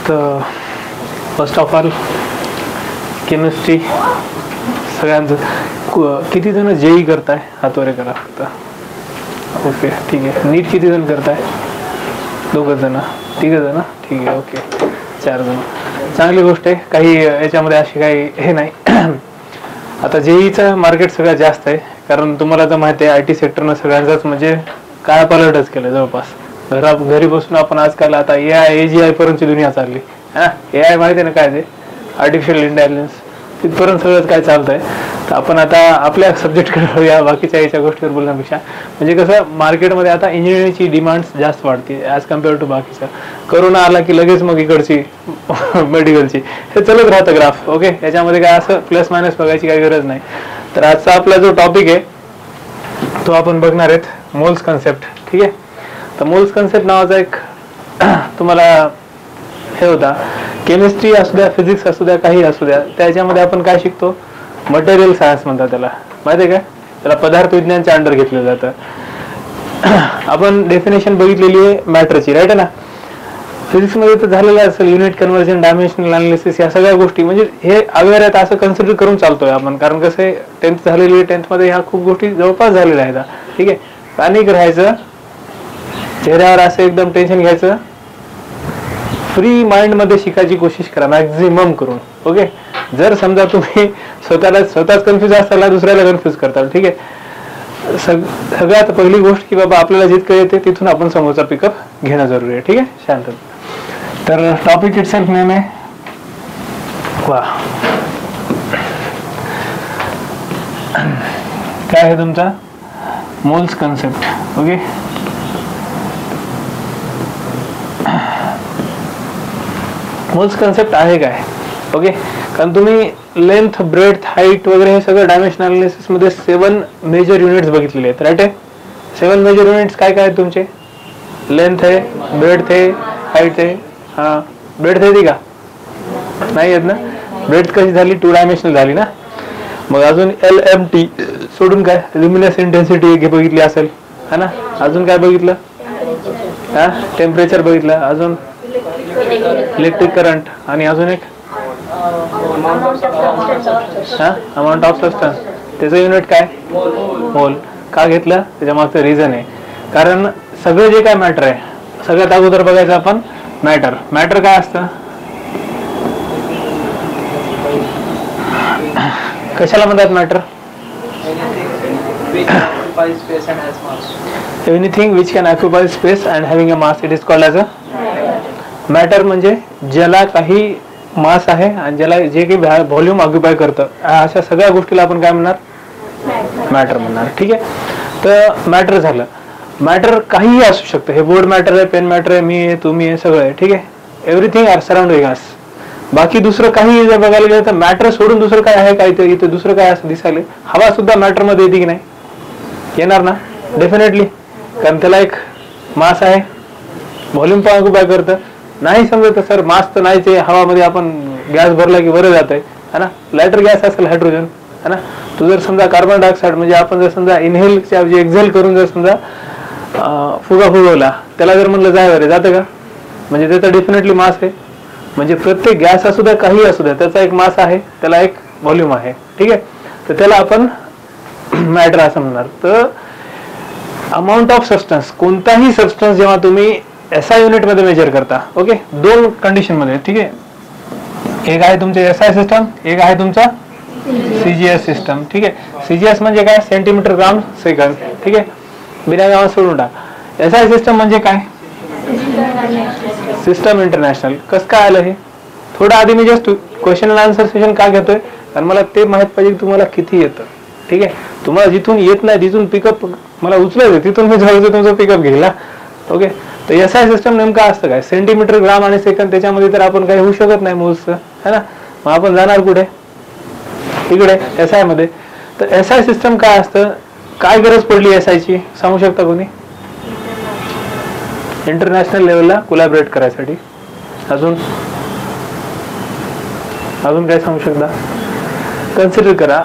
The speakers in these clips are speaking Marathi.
तर फर्स्ट ऑफ ऑल केमिस्ट्री सगळ्यांचं किती जण जेई करताय हात वरे करा फक्त. ओके ठीक आहे. नीट किती जण करताय? 2 जण, 3 जण, ठीक आहे. ओके 4 जण, चांगली गोष्ट आहे. काही याच्यामध्ये अशी काही हे नाही. आता जेईचं मार्केट सगळ्यात जास्त आहे, कारण तुम्हाला तर माहिती आहे IT सेक्टरनं सगळ्यांचाच म्हणजे कायापालटच केलं जवळपास. घरी बसून आपण आजकाल आता AI AGI पर्यंतची दुनिया चालली. AI माहिती आहे ना काय ते, आर्टिफिशियल इंटेलिजन्स, तिथपर्यंत सगळंच काय चालतंय. तर आपण आता आपल्या सब्जेक्टकडे या बाकीच्या याच्या गोष्टीवर बोलण्यापेक्षा, म्हणजे कसं मार्केटमध्ये आता इंजिनिअरिंगची डिमांड्स जास्त वाढते ॲज कम्पेअर टू बाकीचं. करोना आला की लगेच मग इकडची मेडिकलची हे चालत राहतं ग्राफ. ओके, याच्यामध्ये काय असं प्लस मायनस बघायची काही गरज नाही. तर आजचा आपला जो टॉपिक आहे तो आपण बघणार आहेत मोल्स कन्सेप्ट. ठीक आहे. तर मोल्स कन्सेप्ट नावाचा एक तुम्हाला हे होता, केमिस्ट्री असू द्या, फिजिक्स असू द्या, काही असू द्या, त्याच्यामध्ये आपण काय शिकतो, मटेरियल सायन्स म्हणतात त्याला, माहिती आहे का? त्याला पदार्थ विज्ञानच्या अंडर घेतलं जातं. आपण डेफिनेशन बघितलेली आहे मॅटरची, राईट आहे ना? फिजिक्समध्ये तर झालेलं असेल युनिट कन्व्हर्जन, डायमेन्शनल अनालिसिस, या सगळ्या गोष्टी म्हणजे हे अवेअर आहेत असं कन्सिडर करून चालतोय आपण. कारण कसं आहे, 10th झालेली आहे, 10th मध्ये ह्या खूप गोष्टी जवळपास झालेल्या आहेत. ठीक आहे. पॅनिक राहायचं, चेहऱ्यावर असं एकदम टेन्शन घ्यायचं, फ्री माइंड मध्ये शिकायची कोशिश करा मॅक्झिमम करून. ओके. जर समजा तुम्ही स्वतःच कन्फ्युज असाल, दुसऱ्याला कन्फ्युज करता. ठीक आहे. सगळ्यात पहिली गोष्ट की बाबा आपल्याला जितकं येते तिथून आपण समोरचा पिकअप घेणं जरुरी आहे. ठीक आहे. शांत. तर टॉपिक इटसेल्फ नेम आहे, वा काय आहे तुमचा, moles concept. Okay. Moles concept आहे काय? ओके. कारण तुम्ही लेंथ, ब्रेथ, हाईट वगैरे हे सगळं डायमेन्शन अनालिसिस मध्ये 7 मेजर युनिट्स बघितलेले आहेत, राईट आहे? 7 मेजर युनिट्स काय काय आहेत तुमचे? लेंथ आहे, ब्रेथ आहे, हाईट आहे. हा, ब्रेथ आहे का? नाही आहेत ना? ब्रेथ कशी झाली? 2 डायमेन्शनल झाली ना. मग अजून LMT सोडून काय, ल्युमिनस इंटेन्सिटी बघितली असेल, है ना? अजून काय बघितलं? हा, टेम्परेचर बघितलं. अजून इलेक्ट्रिक करंट, आणि अजून एक अमाऊंट ऑफ सबस्टन्स. त्याचं युनिट काय? मोल. का घेतलं? त्याच्या मागचं रिझन आहे, कारण सगळं जे काय मॅटर आहे, सगळ्यात अगोदर बघायचं आपण मॅटर. मॅटर काय असतं? कशाला म्हणतात matter? Anything which can occupy space and having a mass, it is called as a matter. म्हणजे ज्याला काही मास आहे आणि ज्याला जे काही व्हॉल्यूम ऑक्युपाय करतं, अशा सगळ्या गोष्टीला आपण काय म्हणणार? मॅटर म्हणणार. ठीक आहे. तर मॅटर झालं. मॅटर काहीही असू शकतं. हे बोर्ड मॅटर आहे, पेन मॅटर आहे, मी आहे, तुम्ही आहे, सगळं आहे. ठीक आहे. एव्हरीथिंग आर सराउंडिंग अस. बाकी दुसरं काही जर बघायला गेलं तर मॅटर सोडून दुसरं काय आहे? काय इथे दुसरं काय असं दिसायला? हवा सुद्धा मॅटर मध्ये येते की नाही? येणार ना, डेफिनेटली. कारण त्याला एक मास आहे, व्हॉल्यूम पण ऑक्युपाय करतं. नाही समजत सर मास तर नाहीच आहे, हवामध्ये आपण गॅस भरला की बरं जात आहे, है ना? लायटर गॅस असेल हायड्रोजन, है ना? तू जर समजा कार्बन डायऑक्साईड म्हणजे आपण जर समजा इनहेलच्या ऐवजी एक्झेल करून जर समजा फुगा फुगवला, त्याला जर म्हणलं जाय बरे, जातं का? म्हणजे त्याचा डेफिनेटली मास आहे. म्हणजे प्रत्येक गॅस असू द्या, काही असू द्या, त्याचा एक मास आहे, त्याला एक व्हॉल्यूम आहे. ठीक आहे. तर त्याला आपण मॅटर असं म्हणणार. तर अमाऊंट ऑफ सबस्टन्स, कोणताही सबस्टन्स जेव्हा तुम्ही SI युनिट मध्ये मेजर करता, ओके, 2 कंडिशन मध्ये. ठीक आहे. एक आहे तुमचे SI सिस्टम, एक आहे तुमचा CGS सिस्टम. ठीक आहे. CGS म्हणजे काय? Centimetre gram second. ठीक आहे. बिना गावात सोडून टाक. SI सिस्टम म्हणजे काय? System international. कसं काय आलं हे? थोडं आधी मी just question and answer session का घेतोय? कारण मला ते माहित पाहिजे की तुम्हाला किती येतं. ठीक आहे. तुम्हाला जिथून येत नाही तिथून पिकअप मला उचलायचं, तिथून मी जायचं तुमचं पिकअप घ्यायला. ओके. तर SI सिस्टम नेमका असतं काय? सेंटीमीटर ग्राम आणि सेकंद, त्याच्यामध्ये तर आपण काही होऊ शकत नाही मोल्सचं, है ना? मग आपण जाणार कुठे? तिकडे SI मध्ये. तर SI सिस्टम काय असतं? काय गरज पडली SI ची सांगू शकता कोणी? इंटरनॅशनल लेवलला कोलॅबरेट करायसाठी. अजून काय सांगू शकता? कन्सिडर करा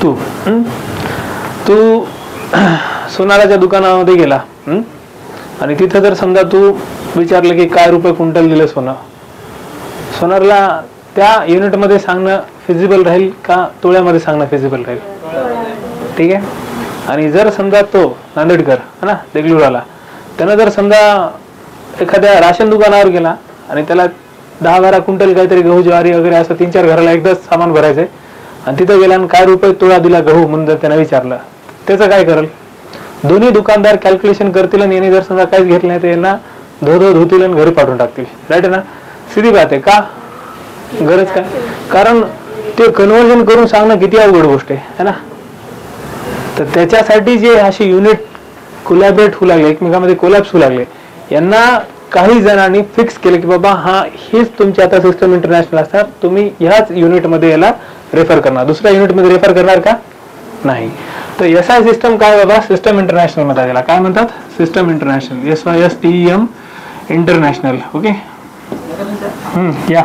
तू सोनाराच्या दुकानामध्ये गेला आणि तिथं जर समजा तू विचारलं की काय रुपये क्विंटल दिलं सोनं, सोनारला त्या युनिटमध्ये सांगणं फिजिबल राहील का तोळ्यामध्ये सांगणं फिजिबल राहील? ठीक आहे. आणि जर समजा तो नांदेडकर है ना देगलूरवाला, त्यानं जर समजा एखाद्या राशन दुकानावर गेला आणि त्याला 10-12 क्विंटल काहीतरी गहू ज्वारी वगैरे असं 3-4 घराला एकदाच सामान भरायचंय आणि तिथं गेला आणि काय रुपये तोळा दिला गहू म्हणून जर त्यानं विचारलं, त्याचं काय करेल? दोन्ही दुकानदार कॅल्क्युलेशन करतील आणि यांनी जर समजा काहीच घेतलं नाही तर यांना धुतील आणि घरी पाठवून टाकतील. राईट आहे ना? सीधी बात आहे. का गरज काय? कारण ते कन्व्हर्जन करून सांगणं किती अवघड गोष्ट आहे ना. तर त्याच्यासाठी जे अशी युनिट कोलॅबरेट होऊ लागले, एकमेकांमध्ये कोलॅप्स होऊ लागले, यांना काही जणांनी फिक्स केलं की बाबा हा हेच तुमची आता सिस्टम इंटरनॅशनल असणार, तुम्ही ह्याच युनिटमध्ये याला रेफर करणार, दुसऱ्या युनिटमध्ये रेफर करणार का नाही. तर SI सिस्टम काय बाबा सिस्टम इंटरनॅशनल मध्ये आलेला. काय म्हणतात? System international, SYSTEM international. Okay. या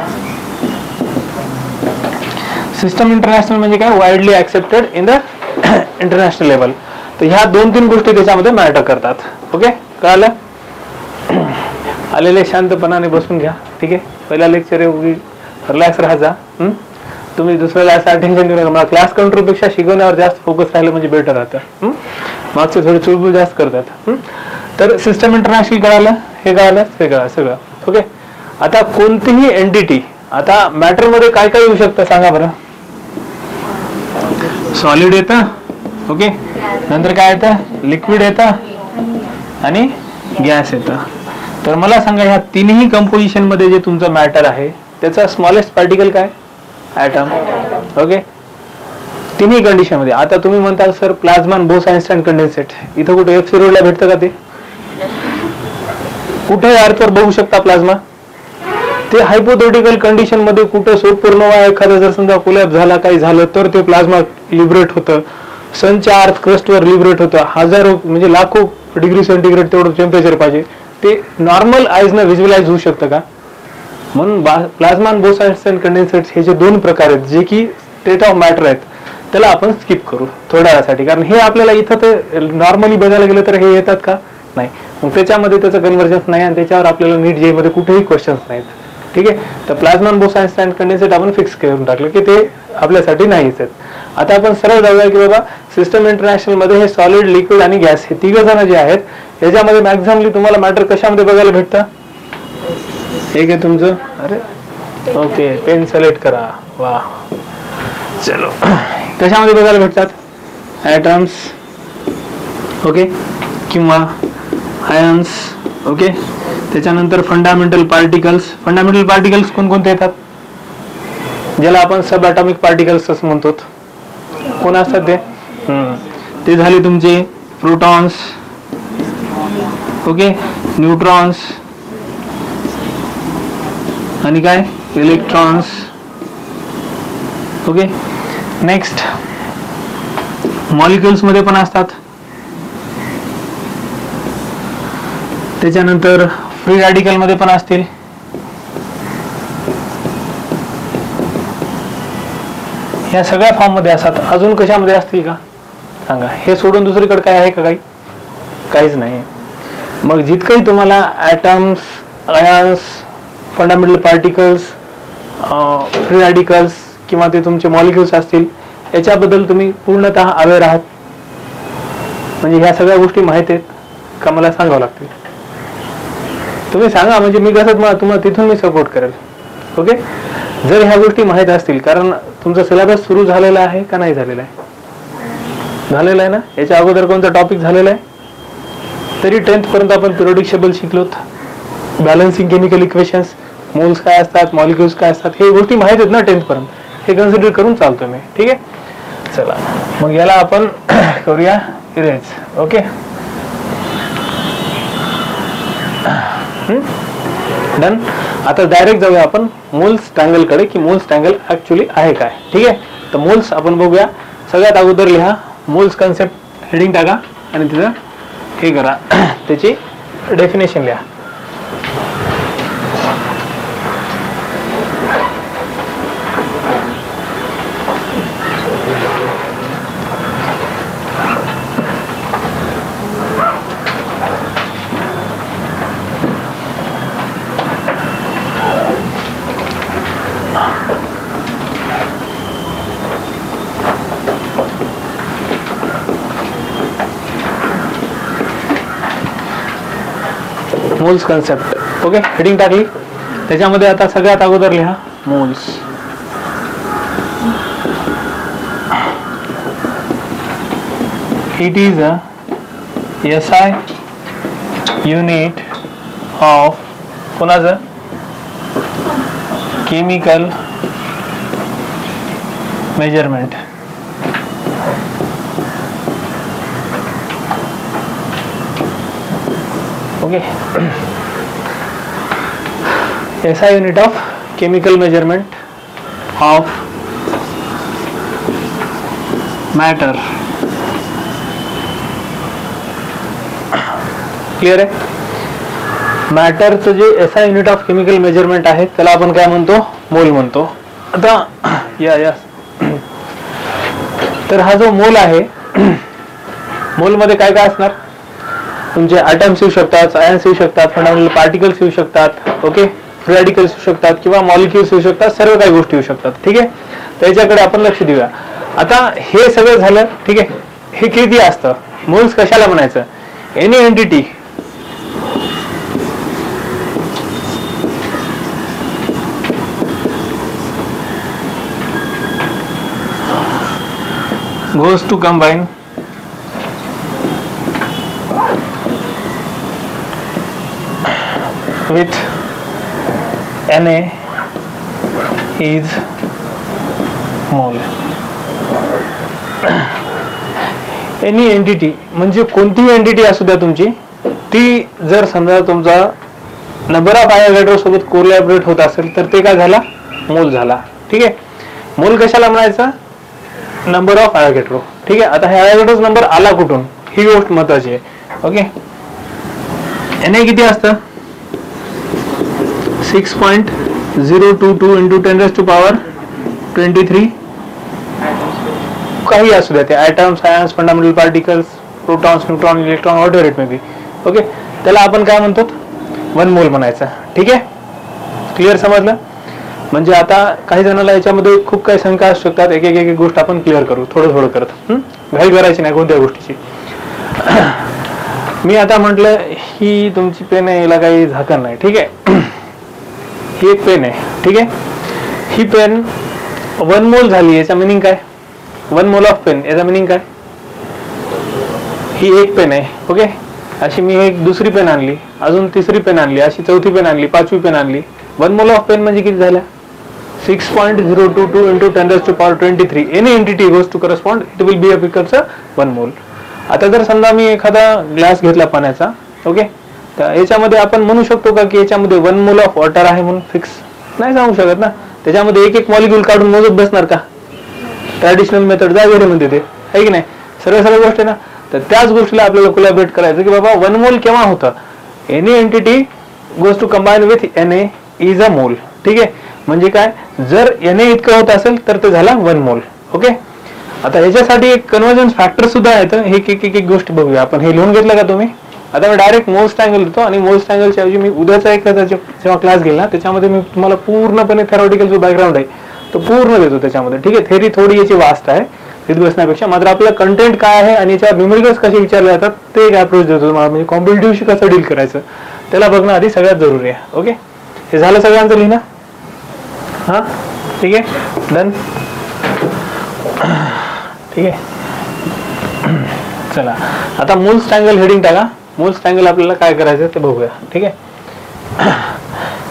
सिस्टम इंटरनॅशनल म्हणजे काय? Widely accepted in the international level. तर ह्या 2-3 गोष्टी त्याच्यामध्ये मॅटर करतात. ओके, कळालं? आलेले शांतपणाने बसून घ्या. ठीक आहे. पहिला लेक्चर आहे, रिलॅक्स राहायचा. तुम्ही दुसऱ्याला असं अटेन्शन देऊ नका. मला क्लास कंट्रोल पेक्षा शिकवण्यावर जास्त फोकस राहिलं म्हणजे बेटर राहतं. मागचे थोडे चुळबुळ जास्त करतात. तर सिस्टम इंटरनॅशनल कळालं, हे कळालं, हे कळालं सगळं. ओके. आता कोणतीही एंटिटी, आता मॅटर मध्ये काय काय येऊ शकतं सांगा बरं. सॉलिड येतं. ओके. नंतर काय येतं? लिक्विड येतं आणि गॅस येतं. तर मला सांगा ह्या तिन्ही कंपोजिशन मध्ये जे तुमचं मॅटर आहे त्याचा स्मॉलेस्ट पार्टिकल काय? ॲटम. ओके. तिन्ही कंडिशन मध्ये. आता तुम्ही म्हणता sir plasma Bose Einstein condensate इथं कुठे FC रोडला भेटतं का? ते कुठे अर्थवर बघू शकता प्लाझ्मा? ते हायपोथेटिकल कंडिशन मध्ये कुठं सोपपूर्णवा एखादा जर समजा कोलॅप्स झाला, काही झालं तर ते प्लाझ्मा लिबरेट होतं. सनच्या अर्थ क्रस्टवर लिबरेट होतं. हजारो म्हणजे लाखो डिग्री सेंटीग्रेड तेवढं टेम्परेचर पाहिजे. ते नॉर्मल आईजनं व्हिज्युअलाइज होऊ शकतं का? म्हणून प्लाझ्मा आणि बोस आइन्स्टाईन कंडेन्सेट हे जे 2 प्रकार आहेत जे की स्टेट ऑफ मॅटर आहेत, त्याला आपण स्किप करू थोड्या वेळासाठी. कारण हे आपल्याला इथं ते नॉर्मली बघायला गेलं तर हे येतात का? नाही. मग त्याच्यामध्ये त्याचं कन्व्हर्जन्स नाही आणि त्याच्यावर आपल्याला नीट जे मध्ये कुठेही क्वेश्चन्स नाहीत. ठीक आहे. तर प्लाझ्मा आणि बोस आइन्स्टाईन कंडेन्सेट आपण फिक्स करून टाकलं की ते आपल्यासाठी नाहीच आहेत. आता आपण सरळ जाऊया की बाबा सिस्टम इंटरनॅशनल मध्ये हे सॉलिड, लिक्विड आणि गॅस हे 3 जण जे आहेत याच्यामध्ये मॅक्झिममली तुम्हाला मॅटर कशामध्ये बघायला भेटतं? एक आहे तुमचं, अरे ओके, पेन सिलेक्ट करा. वा, चलो. कशामध्ये बघायला भेटतात? ॲटम्स. ओके. किंवा आयन्स. ओके. त्याच्यानंतर फंडामेंटल पार्टिकल्स. फंडामेंटल पार्टिकल्स कोणकोणते येतात? ज्याला आपण सब ॲटॉमिक पार्टिकल्स असं म्हणतो. कोण असतात ते? ते झाले तुमचे प्रोटॉन्स. ओके. न्यूट्रॉन्स आणि काय? इलेक्ट्रॉन्स. ओके. नेक्स्ट मॉलिक्युल्स मध्ये पण असतात. त्याच्यानंतर फ्री रॅडिकल मध्ये पण असतील. ह्या सगळ्या फॉर्म मध्ये असतात. अजून कशामध्ये असतील का सांगा? हे सोडून दुसरीकडे काय आहे का? काहीच नाही. मग जितकंही तुम्हाला atoms, ions, fundamental particles, free radicals किंवा ते तुमचे मॉलिक्युल्स असतील याच्याबद्दल तुम्ही पूर्णतः अवेअर आहात. म्हणजे ह्या सगळ्या गोष्टी माहित आहेत का मला सांगावं लागतील? तुम्ही सांगा म्हणजे मी कसं तुम्हाला तिथून मी सपोर्ट करेल. ओके. जर ह्या गोष्टी माहीत असतील, कारण तुमचा सिलेबस सुरू झालेला आहे का नाही झालेला आहे? झालेला आहे ना. याच्या अगोदर कोणता टॉपिक झालेला आहे? तरी 10th पर्यंत आपण पिरियोडिक टेबल शिकलोत. बॅलन्सिंग केमिकल इक्वेशन्स, मोल्स काय असतात, मॉलिक्युल्स काय असतात, हे गोष्टी माहित आहेत ना 10th पर्यंत. हे कन्सिडर करून चालतो मी. ठीक आहे. चला मग याला आपण करूया इरेज. ओके. डन. आता डायरेक्ट जाऊया आपण मोल्स ट्रायंगल कडे की मोल्स ट्रायंगल ऍक्च्युअली आहे काय. ठीक आहे. तर मोल्स आपण बघूया. सगळ्यात अगोदर लिहा मोल्स कन्सेप्ट, हेडिंग टाका आणि तिथं हे करा, त्याची डेफिनेशन लिहा. Moles concept. ओके, हेडिंग टाकली. त्याच्यामध्ये आता सगळ्यात अगोदर लिहा moles. It is a SI unit of कोणाचं chemical measurement. Okay, SI unit of chemical measurement of matter. Clear आहे. मॅटरचं जे SI unit of chemical measurement आहे त्याला आपण काय म्हणतो, मोल म्हणतो. आता या तर हा जो मोल आहे, मोल मध्ये काय काय असणार, तुमचे ॲटम्स येऊ शकतात, आयन्स येऊ शकतात, फंडामेंटल पार्टिकल्स येऊ शकतात, ओके, फ्री रॅडिकल्स येऊ शकतात किंवा मॉलिक्युल्स येऊ शकतात, सर्व काही गोष्टी येऊ शकतात. ठीक आहे, त्याच्याकडे आपण लक्ष देऊया. आता हे सगळं झालं. ठीक आहे, हे किती असतं, मोल्स कशाला म्हणायचं, any entity goes to combine with Na is mole. Any entity म्हणजे कोणतीही एंटिटी असू द्या तुमची, ती जर समजा तुमचा नंबर ऑफ आयोगॅड्रो सोबत कोलॅबोरेट होत असेल तर ते काय झाला, मोल झाला. ठीक आहे, मोल कशाला म्हणायचा, नंबर ऑफ आयोगॅड्रो. ठीक आहे, आता हे आयोगॅड्रोच नंबर आला कुठून, ही गोष्ट महत्वाची आहे. ओके, Na किती असतं, 6.022 इंटू 10⁻23. काही असू द्या ते, atoms, ions, fundamental particles, protons, neutron, electron, whatever it may be. Okay, त्याला आपण काय म्हणतो, 1 मोल म्हणायचं. ठीक आहे, क्लिअर समजलं. म्हणजे आता काही जणांना याच्यामध्ये खूप काही शंका असू शकतात, एक एक गोष्ट आपण क्लिअर करू थोडं करत. घाई करायची नाही कोणत्या गोष्टीची. मी आता म्हटलं ही तुमची पेन आहे, याला काही झाकण नाही. ठीक आहे, ही एक पेन आहे. ठीक आहे, ही पेन 1 मोल झाली, याचा मिनिंग काय, 1 मोल ऑफ पेन, याचा मिनिंग काय, ही एक पेन आहे. ओके, अशी मी एक दुसरी पेन आणली, अजून तिसरी पेन आणली, अशी चौथी पेन आणली, 5वी पेन आणली. 1 मोल ऑफ पेन म्हणजे किती झाल्या, 6.022 into 10⁻23. Any entity goes to correspond, it will be equals 1 mole. आता जर समजा मी एखादा ग्लास घेतला पाण्याचा, ओके, तर याच्यामध्ये आपण म्हणू शकतो का की याच्यामध्ये 1 मोल ऑफ वॉटर आहे म्हणून, फिक्स नाही सांगू शकत ना. त्याच्यामध्ये एक मॉलिक्यूल काढून मोजत बसणार का, ट्रॅडिशनल मेथड जागेवर म्हणते ते, आहे की नाही, सर्व गोष्ट आहे ना. तर त्याच गोष्टीला आपल्याला कोलॅबोरेट करायचं की बाबा 1 मोल केव्हा होतं, any entity goes to combine with Na is a mole. ठीक आहे, म्हणजे काय, जर Na इतकं होत असेल तर ते झाला 1 मोल. ओके, आता याच्यासाठी एक कन्व्हर्जन्स फॅक्टर सुद्धा आहे. तर हे एक गोष्ट बघूया आपण. हे लिहून घेतलं का तुम्ही, आता मी डायरेक्ट मोल्स ट्रायंगल देतो आणि मोल्स ट्रायंगलच्या ऐवजी मी उद्याचा एक जेव्हा क्लास घेईल ना त्याच्यामध्ये मी तुम्हाला पूर्णपणे थेरॉटिकल जो बॅकग्राऊंड आहे तो पूर्ण देतो त्याच्यामध्ये. ठीक आहे, थेरी थोडी याची वास्ट आहे तिथे बसण्यापेक्षा, मात्र आपलं कंटेंट काय आहे आणि याच्यावर न्यूमेरिकल्स कसे विचारले जातात ते एक अप्रोच देतो तुम्हाला. म्हणजे कॉम्पिटिटिव्हशी कसं डील करायचं त्याला बघणं आधी सगळ्यात जरुरी आहे. ओके, हे झालं सगळ्यांचं लिहिणं. हा, ठीक आहे, डन. ठीक आहे, चला आता मोल्स ट्रायंगल हेडिंग टाका. मोल्स ट्रायंगल आपल्याला काय करायचं ते बघूया. ठीक आहे,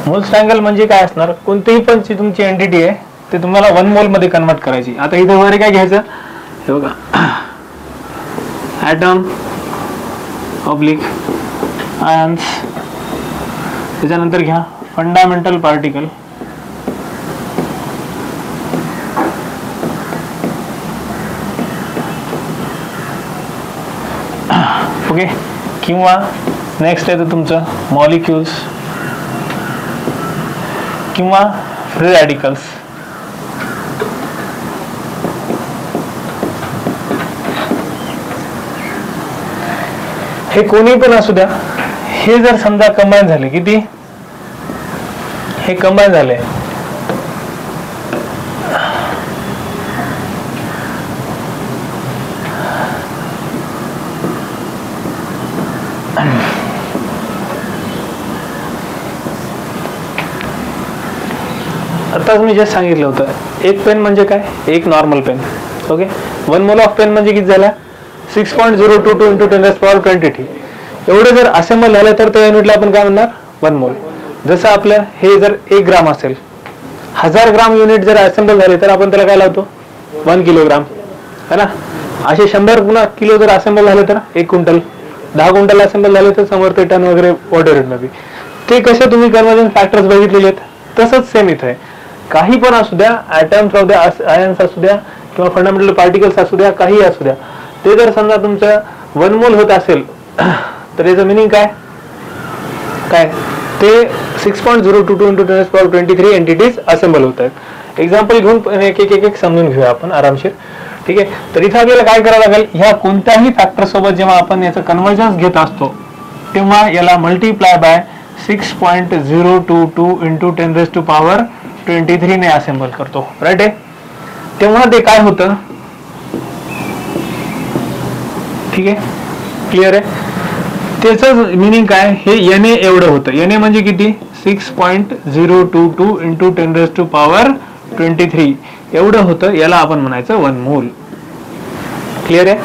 मोल्स ट्रायंगल म्हणजे काय असणार, कोणतीही पण जी तुमची एंटिटी आहे ते तुम्हाला 1 मोल मध्ये कन्वर्ट करायची. आता इथे वगैरे काय घ्यायचं, हे बघा, ॲटम ऑब्लिक आयन्स, त्याच्यानंतर घ्या फंडामेंटल पार्टिकल, ओके, किंवा नेक्स्ट आहे तुमचं मॉलिक्युल्स किंवा फ्री रॅडिकल्स. हे कोणी पण असू द्या, हे जर समजा कंबाईन झाले, किती हे कंबाईन झाले, आताच मी जस्ट सांगितलं होतं एक पेन म्हणजे काय, एक normal pen. Okay, 1 mole of pen म्हणजे किती झाला 6.022 इंटू 10⁻20t. एवढे जर असेंबल झालं तर त्या युनिटला आपण काय म्हणणार 1 मोल. जसं आपलं हे जर 1 ग्राम असेल, 1000 ग्राम युनिट जर असेंबल झाले तर आपण त्याला काय लावतो 1 किलोग्राम, है ना. असे 100 पुन्हा किलो जर असेंबल झाले तर 1 क्विंटल, 10 क्विंटल असेंबल झाले तर समोर ते टन वगैरे वॉटर रेट मध्ये. ते कसे तुम्ही कन्वर्जन फॅक्टर्स बघितलेले आहेत, तसंच सेम इथे आहे. काही पण असू द्या, ॲटम्स असू द्या, आयन्स असू द्या किंवा फंडामेंटल पार्टिकल्स असू द्या, काही असू द्या, ते जर समजा तुमचं 1 मोल होत असेल तर याचं मिनिंग काय काय ते 6.022 इंटू 10⁻23 एंटिटीज असेंबल होत आहेत. एक्झाम्पल घेऊन एक एक एक समजून घेऊया आपण आरामशीर. ठीक आहे, तर इथं आपल्याला काय करावं लागेल, ह्या कोणत्याही फॅक्टर सोबत जेव्हा आपण याचं कन्वर्जन्स घेत असतो तेव्हा याला मल्टिप्लाय बाय 6.022 इंटू 10⁻23 ने असेंबल करतो. राईट आहे, तेव्हा ते काय होतं. ठीक आहे, क्लिअर आहे. त्याचं मिनिंग काय, हे NA एवढं होतं. NA म्हणजे किती 6.022 इंटू 10⁻23 एवढं होतं. याला आपण म्हणायचं 1 मोल. क्लिअर आहे.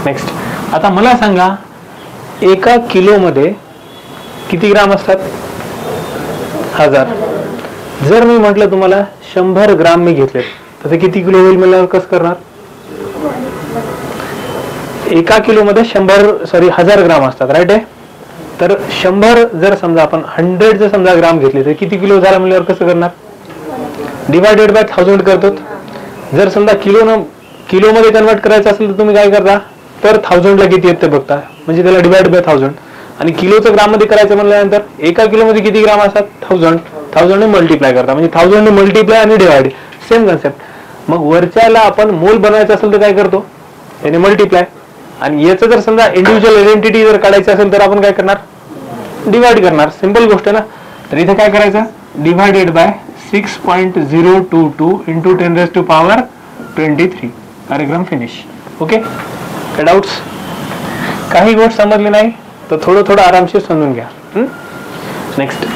नेक्स्ट, आता मला सांगा 1 किलोमध्ये किती ग्राम असतात 1000. जर मी म्हटलं तुम्हाला 100 ग्राम मी घेतले तर ते किती किलो होईल, मला कसं करणार. 1 किलोमध्ये 1000 ग्राम असतात. राईट आहे, तर 100 जर समजा आपण 100 जर समजा ग्राम घेतले तर किती किलो झाला म्हणल्यावर कसं करणार, डिवायडेड बाय 1000 करतो. जर समजा किलोमध्ये कन्वर्ट करायचं असेल तर तुम्ही काय करता, तर 1000 ला किती येते बघता, म्हणजे त्याला डिवाइड बाय 1000. आणि किलोचं ग्राम मध्ये करायचं म्हणल्यानंतर 1 किलोमध्ये किती ग्राम असतात 1000 ने मल्टिप्लाय करता, म्हणजे 1000 ने मल्टिप्लाय आणि डिवाइड, सेम कन्सेप्ट. मग वरच्याला आपण मोल बनवायचं असेल तर काय करतो, याने मल्टिप्लाय. आणि याचं जर समजा इंडिव्हिज्युअल आयडेंटिटी जर काढायचं असेल तर आपण काय करणार, डिवाइड करणार. सिंपल गोष्ट ना. तर इथे काय करायचं, डिवाइडेड बाय 6.022 इंटू 10⁻23. कार्यक्रम फिनिश. ओके, काय डाऊट्स, काही गोष्ट समजली नाही तर थोडं आरामशीर समजून घ्या. नेक्स्ट,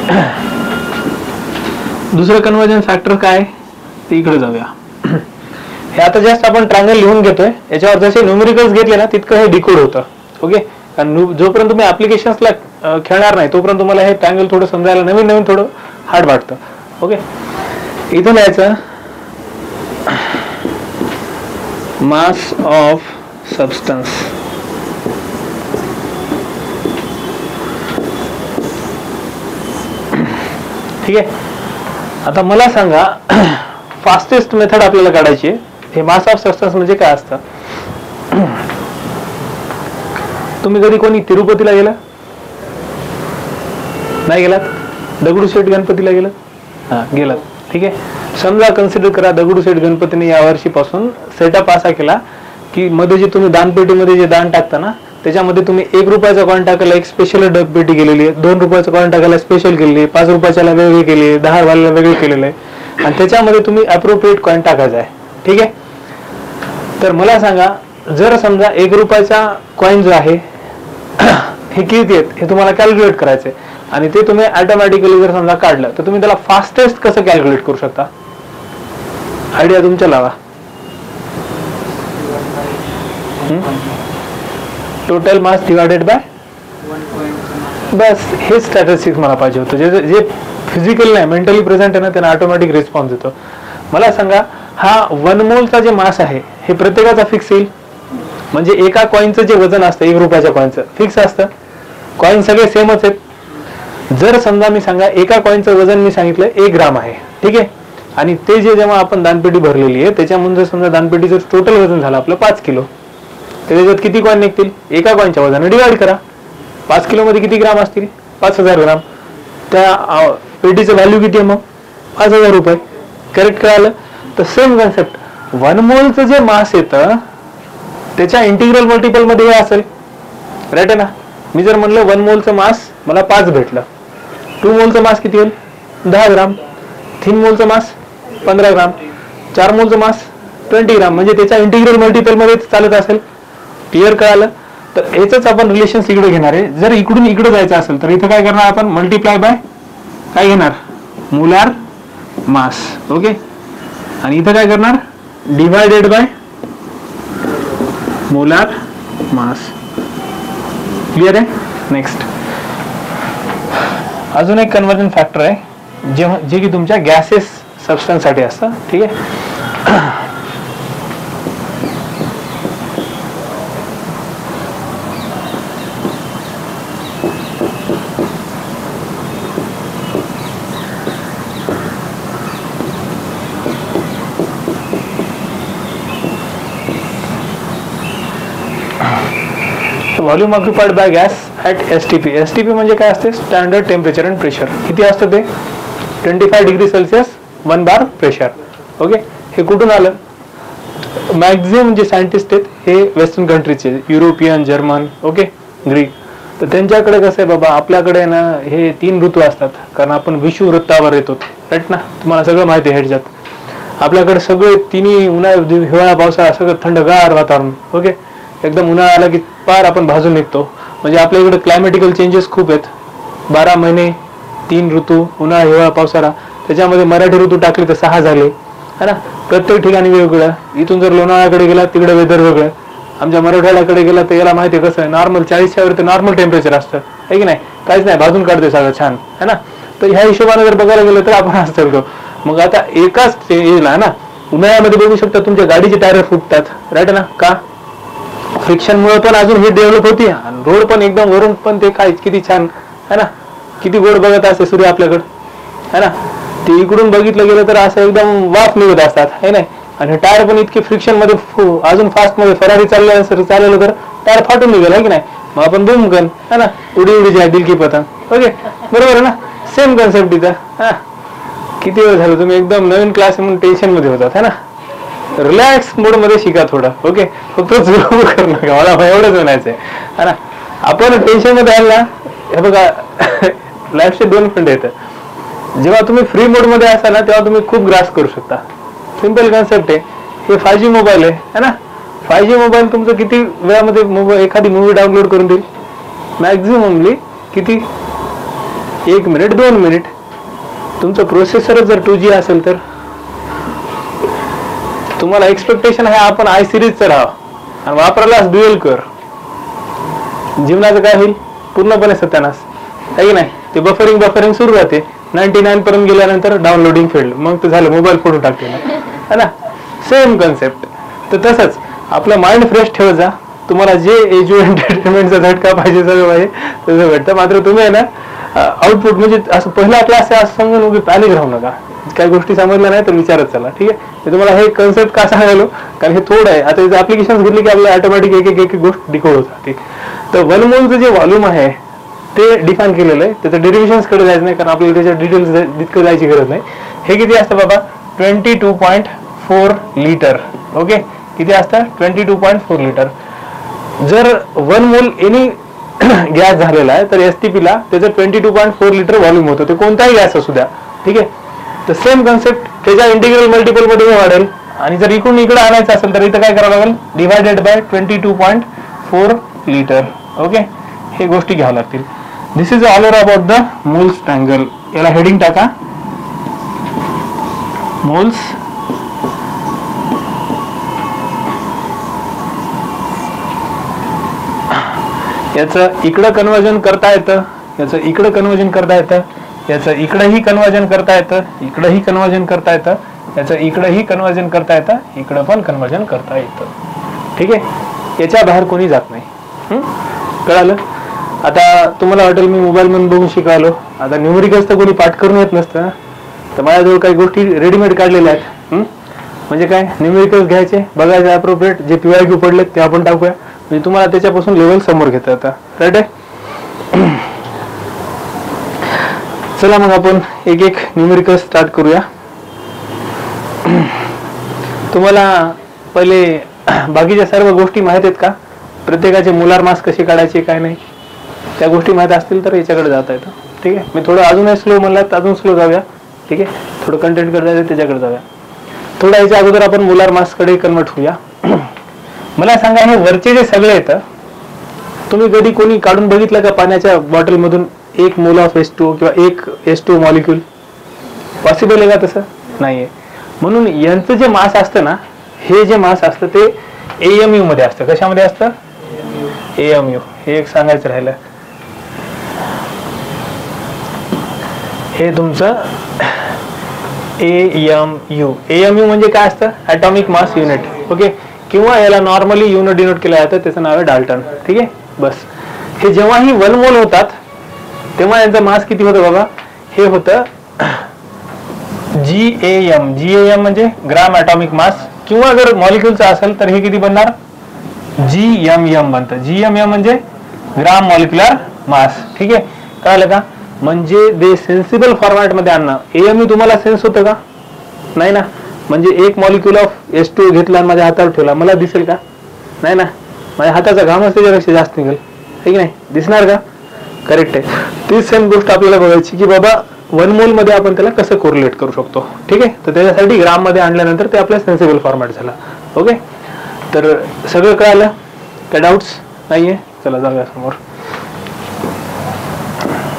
दुसरं कन्वर्जन फॅक्टर काय ते इकडे जाऊया. हे आता जस्ट आपण ट्रायंगल लिहून घेतोय, याच्यावर जसे न्यूमेरिकल्स घेतले ना तितकं हे डिकोड होतं. ओके, कारण जोपर्यंत तुम्ही ऍप्लिकेशन्सला खेळणार नाही तोपर्यंत तुम्हाला हे ट्रायंगल थोडं समजायला नवीन थोडं हार्ड वाटतं. ओके, इथून यायचं मास ऑफ सबस्टन्स. ठीक आहे, आता मला सांगा फास्टेस्ट मेथड आपल्याला काढायची आहे. हे मास ऑफ सबस्टन्स म्हणजे काय असतं. तुम्ही कधी कोणी तिरुपतीला गेला नाही, गेलात, दगडूशेठ गणपतीला गेलात, हा गेलात. ठीक आहे, समजा कन्सिडर करा दगडूशेठ गणपतीने या वर्षीपासून सेटअप असा केला की मध्ये जे तुम्ही दानपेटीमध्ये जे दान टाकता ना त्याच्यामध्ये तुम्ही 1 रुपयाचा कॉइन टाकायला एक स्पेशल डबपेटी केलेली आहे, 2 रुपयाचा कॉइन टाकायला स्पेशल केलेली आहे, 5 रुपयाच्याला वेगळी केली आहे, 10 वाल्याला वेगळी केलेलं आहे, आणि त्याच्यामध्ये तुम्ही अप्रोप्रिएट कॉइन टाकायचा आहे. ठीक आहे, तर मला सांगा जर समजा 1 रुपयाचा कॉइन जो आहे हे किती आहेत हे तुम्हाला कॅल्क्युलेट करायचं आहे आणि ते तुम्ही ऑटोमॅटिकली जर समजा काढलं तर तुम्ही त्याला फास्टेस्ट कसं कॅल्क्युलेट करू शकता, आयडिया तुमच्या लावा. टोटल मास डिवायडेड बाय, बस हे स्टॅटिस्टिक्स मला पाहिजे होतं. जे फिजिकल नाही मेंटली प्रेझेंट आहे ना त्यांना ऑटोमॅटिक रिस्पॉन्स येतो. मला सांगा हा 1 मोलचा जे मास आहे हे प्रत्येकाचा फिक्स येईल, म्हणजे एका कॉइनचं जे वजन असतं 1 रुपयाच्या कॉइनचं फिक्स असतं, कॉइन सगळे सेमच आहेत. जर समजा मी सांगा एका कॉइनचं वजन मी सांगितलं 1 ग्राम आहे. ठीक आहे, आणि ते जे जेव्हा आपण दानपेटी भरलेली आहे त्याच्यामधून जर समजा दानपेटीचं टोटल वजन झालं आपलं 5 किलो, त्याच्यात किती कॉइन निघतील, एका कॉइनच्या वजनाने डिवाइड करा. 5 किलो मध्ये किती ग्राम असतील 5000 ग्राम. त्या पेटीचं व्हॅल्यू किती आहे मग 5000 रुपये. करेक्ट कळालं. तर सेम कन्सेप्ट 1 मोलचं जे मास येतं त्याच्या इंटिग्रल मल्टिपल मध्ये हे असेल. राईट आहे ना. मी जर म्हणलं 1 मोलचं मास मला 5 भेटलं, 2 मोलचं मास किती होईल 10 ग्राम, 3 मोलचं मास 15 ग्राम, 4 मोलचं मास 20 ग्राम, म्हणजे त्याच्या इंटिग्रल मल्टिपल मध्ये चालत असेल. क्लिअर कळालं. तर याच आपण रिलेशन इकडे घेणार आहे. जर इकडून इकडे जायचं असेल तर इथं काय करणार आपण, मल्टिप्लाय बाय काय घेणार, मोलार मास. ओके, आणि इथं काय करणार, divided by molar mass. Clear आहे. नेक्स्ट अजून एक कन्वर्जन फॅक्टर आहे जे की तुमच्या गॅसेस सबस्टन्स साठी असतं. ठीक आहे. Volume occupied by gas at STP. STP म्हणजे काय असते, स्टँडर्ड टेम्परेचर अँड प्रेशर. किती असतं ते, 25 degree Celsius 1 bar pressure. Okay, हे कुठून आलं, मॅक्झिमम जे सायंटिस्ट आहेत हे वेस्टर्न कंट्रीचे, युरोपियन, जर्मन, ओके, ग्रीक. तर त्यांच्याकडे कसं आहे बाबा, आपल्याकडे ना हे 3 ऋतू असतात, कारण आपण विषुववृत्तावर येतो, राईट ना, तुम्हाला सगळं माहिती आहे ह्याच्यात. आपल्याकडे सगळे तिन्ही उन्हाळा, हिवाळा, पावसाळा सगळं थंडगार वातावरण. ओके, एकदम उन्हाळा आला की पार आपण भाजून निघतो. म्हणजे आपल्या इकडे क्लायमॅटिकल चेंजेस खूप आहेत. 12 महिने 3 ऋतू, उन्हाळा, हिवाळा, पावसाळा. त्याच्यामध्ये मराठी ऋतू टाकले तर 6 झाले, है ना. प्रत्येक ठिकाणी वेगवेगळं. इथून जर लोणावळ्याकडे गेला तिकडे वेदर वेगळं, आमच्या मराठवाड्याकडे गेला तर याला माहिती आहे कसं आहे, नॉर्मल 40च्या वर तर नॉर्मल टेम्परेचर असतं, आहे की नाही, काहीच नाही, भाजून काढते सगळं छान, है ना. तर ह्या हिशोबाने जर बघायला गेलं तर आपण असं करतो. मग आता एकाच एजला ना, उन्हाळ्यामध्ये बघू शकता तुमच्या गाडीचे टायर फुटतात, राईट ना. का, फ्रिक्शन मुळे पण अजून ही डेव्हलप होती. रोड पण एकदम वरून पण ते काय किती छान, है ना, किती गोड बघत असते सूर्य आपल्याकडे, है ना. ते इकडून बघितलं गेलं तर असं एकदम वाफ निघत असतात, है नाही. आणि टायर पण इतके फ्रिक्शन मध्ये अजून फास्ट मध्ये फरारी चाललेलं तर टायर फाटून निघेल, आहे की नाही. मग आपण बूम गन, है ना, उडी उडी जाय दिल की पतंग. ओके, बरोबर आहे ना. सेम कन्सेप्ट इथं. हा, किती वेळ झालं तुम्ही एकदम नवीन क्लास म्हणून टेन्शन मध्ये होतात, है ना. रिलॅक्स मोड मध्ये शिका थोडं. ओके, फक्त झोप करू नका, मला एवढंच म्हणायचंय, है ना. आपण टेन्शन मध्ये आल ना, हे बघा लाईफचे 2 फंड येतं. जेव्हा तुम्ही फ्री मोड मध्ये असाल ना, तेव्हा तुम्ही खूप ग्रास करू शकता. सिंपल कन्सेप्ट आहे. हे 5G मोबाईल आहे, है ना. 5G मोबाईल तुमचं किती वेळामध्ये एखादी मूवी डाउनलोड करून देईल, मॅक्झिममली किती, 1 मिनिट 2 मिनिट. तुमचं प्रोसेसर जर 2G असेल तर तुम्हाला एक्सपेक्टेशन आहे आपण आय सिरीजचं राहा आणि वापरायलाच ड्युएल कर, जीवनाचं काय होईल, पूर्णपणे सत्यानाश, आहे की नाही. ते बफरिंग सुरू राहते, 99 पर्यंत गेल्यानंतर डाउनलोडिंग फेल्ड, मग ते झालं, मोबाईल फोडून टाकते, है ना. Same concept. तर तसंच आपलं माइंड फ्रेश ठेवत जा. तुम्हाला जे एंटरटेनमेंटचा झटका पाहिजे सगळं पाहिजे तसं भेटतं. मात्र तुम्ही आहे ना आउटपुट म्हणजे असं पहिला क्लास आहे असं समजून उगी पॅनिक राहू नका. काही गोष्टी समजल्या नाही तर विचारत चला, ठीक आहे. मी तुम्हाला हे कन्सेप्ट का सांगायलो, कारण हे थोडं आहे. आता इथे ऍप्लिकेशन घेतली की आपल्याला ऑटोमॅटिक एक गोष्ट डिकोड होत जाते. तर 1 मोलचं जे व्हॉल्यूम आहे ते डिफाईन केलेलं आहे. त्याचं डेरिव्हेशन्स कडे जायचं नाही, कारण आपल्याला त्याच्या डिटेल्स तितकं जायची गरज नाही. हे किती असतं बाबा, 22.4 लिटर. ओके, किती असतं, 22.4 लिटर. जर 1 मोल एनी गॅस झालेला आहे तर STP ला त्याचं 22.4 लिटर व्हॉल्यूम होतं. ते कोणताही गॅस असू द्या, ठीक आहे. तर सेम कन्सेप्ट त्याच्या इंटिग्रल मल्टिपल मध्ये वाढेल. आणि जर इकडून इकडे आणायचं असेल तर इथं काय करावं लागेल, डिवायडेड बाय 22.4 लिटर. ओके, हे गोष्टी घ्याव्या लागतील. This is all about the moles triangle. याला हेडिंग टाका, मोल्स. याचं इकडं कन्वर्जन करता येतं, याचं इकडं कन्वर्जन करता येतं, याचं इकडंही कन्वर्जन करता येतं, इकडंही कन्वर्जन करता येतं, याचं इकडंही कन्वर्जन करता येतं, इकडं पण कन्वर्जन करता येतं, ठीक आहे. याच्या बाहेर कोणी जात नाही. कळालं. आता तुम्हाला वाटेल मी मोबाईल मधून बघून शिकायलो, आता न्यूमेरिकल्स तर कोणी पाठ करून येत नसतं, तर माझ्याजवळ काही गोष्टी रेडीमेड काढलेल्या आहेत. म्हणजे काय, न्यूमेरिकल्स घ्यायचे, बघायचे अप्रोप्रिएट, जे PYQ पडलेत ते आपण टाकूया, म्हणजे तुम्हाला त्याच्यापासून लेवल समोर घेता येतं, राईट आहे. चला मग आपण एक एक न्यूमेरिकल स्टार्ट करूया. तुम्हाला पहिले बाकीच्या सर्व गोष्टी माहित आहेत का, प्रत्येकाचे मोलार मास कसे काढायचे काय नाही, त्या गोष्टी माहित असतील तर याच्याकडे जाता येतं, ठीक आहे. मी थोडं अजूनही स्लो म्हणलं तर अजून स्लो जाऊया, ठीक आहे. थोडं कंटेंट कडे जायचं त्याच्याकडे जाऊया. थोडं याच्या अगोदर आपण मोलार मास कडे कन्वर्ट होऊया. मला सांगा, हे वरचे जे सगळे येतं, तुम्ही कधी कोणी काढून बघितलं का पाण्याच्या बॉटल मधून 1 मोल ऑफ H2 किंवा 1 H2 मॉलिक्यूल, पॉसिबल आहे का? तसं नाहीये. म्हणून यांचं जे मास असतं ना, हे जे मास असतं ते AMU मध्ये असतं. कशामध्ये असतं? AMU. हे एक सांगायचं राहिलं. हे तुमचं AMU म्हणजे काय असतं? Atomic mass unit. ओके, किंवा याला नॉर्मली युनिट डिनोट केलं जातं, त्याचं नाव आहे डाल्टन. ठीक आहे, बस. हे जेव्हाही 1 मोल होतात तेव्हा यांचं मास किती होतं बाबा? हे होतं GAM म्हणजे ग्राम ॲटॉमिक मास, किंवा जर मॉलिक्युलचं असेल तर हे किती बनणार? GMM बनतं. GMM म्हणजे ग्राम मॉलिक्युलर मास. ठीक आहे, कळलं का? म्हणजे ते सेन्सिबल फॉर्मॅट मध्ये आणणं. AMU तुम्हाला सेन्स होतं का? नाही ना. म्हणजे एक मॉलिक्युल ऑफ H2 घेतला आणि माझ्या हातावर ठेवला, मला दिसेल का? नाही ना. माझ्या हाताचा घामच त्याच्यापेक्षा जास्त निघेल, आहे की नाही? दिसणार का? करेक्ट आहे. तीच सेम गोष्ट आपल्याला बघायची की बाबा 1 मोल मध्ये आपण त्याला कसं कोरिलेट करू शकतो. ठीक आहे, तर त्याच्यासाठी ग्राम मध्ये आणल्यानंतर ते आपल्या सेन्सिबल फॉर्मॅट झाला. ओके, तर सगळं कळालं? काय डाऊट्स नाहीये? चला जाऊया समोर.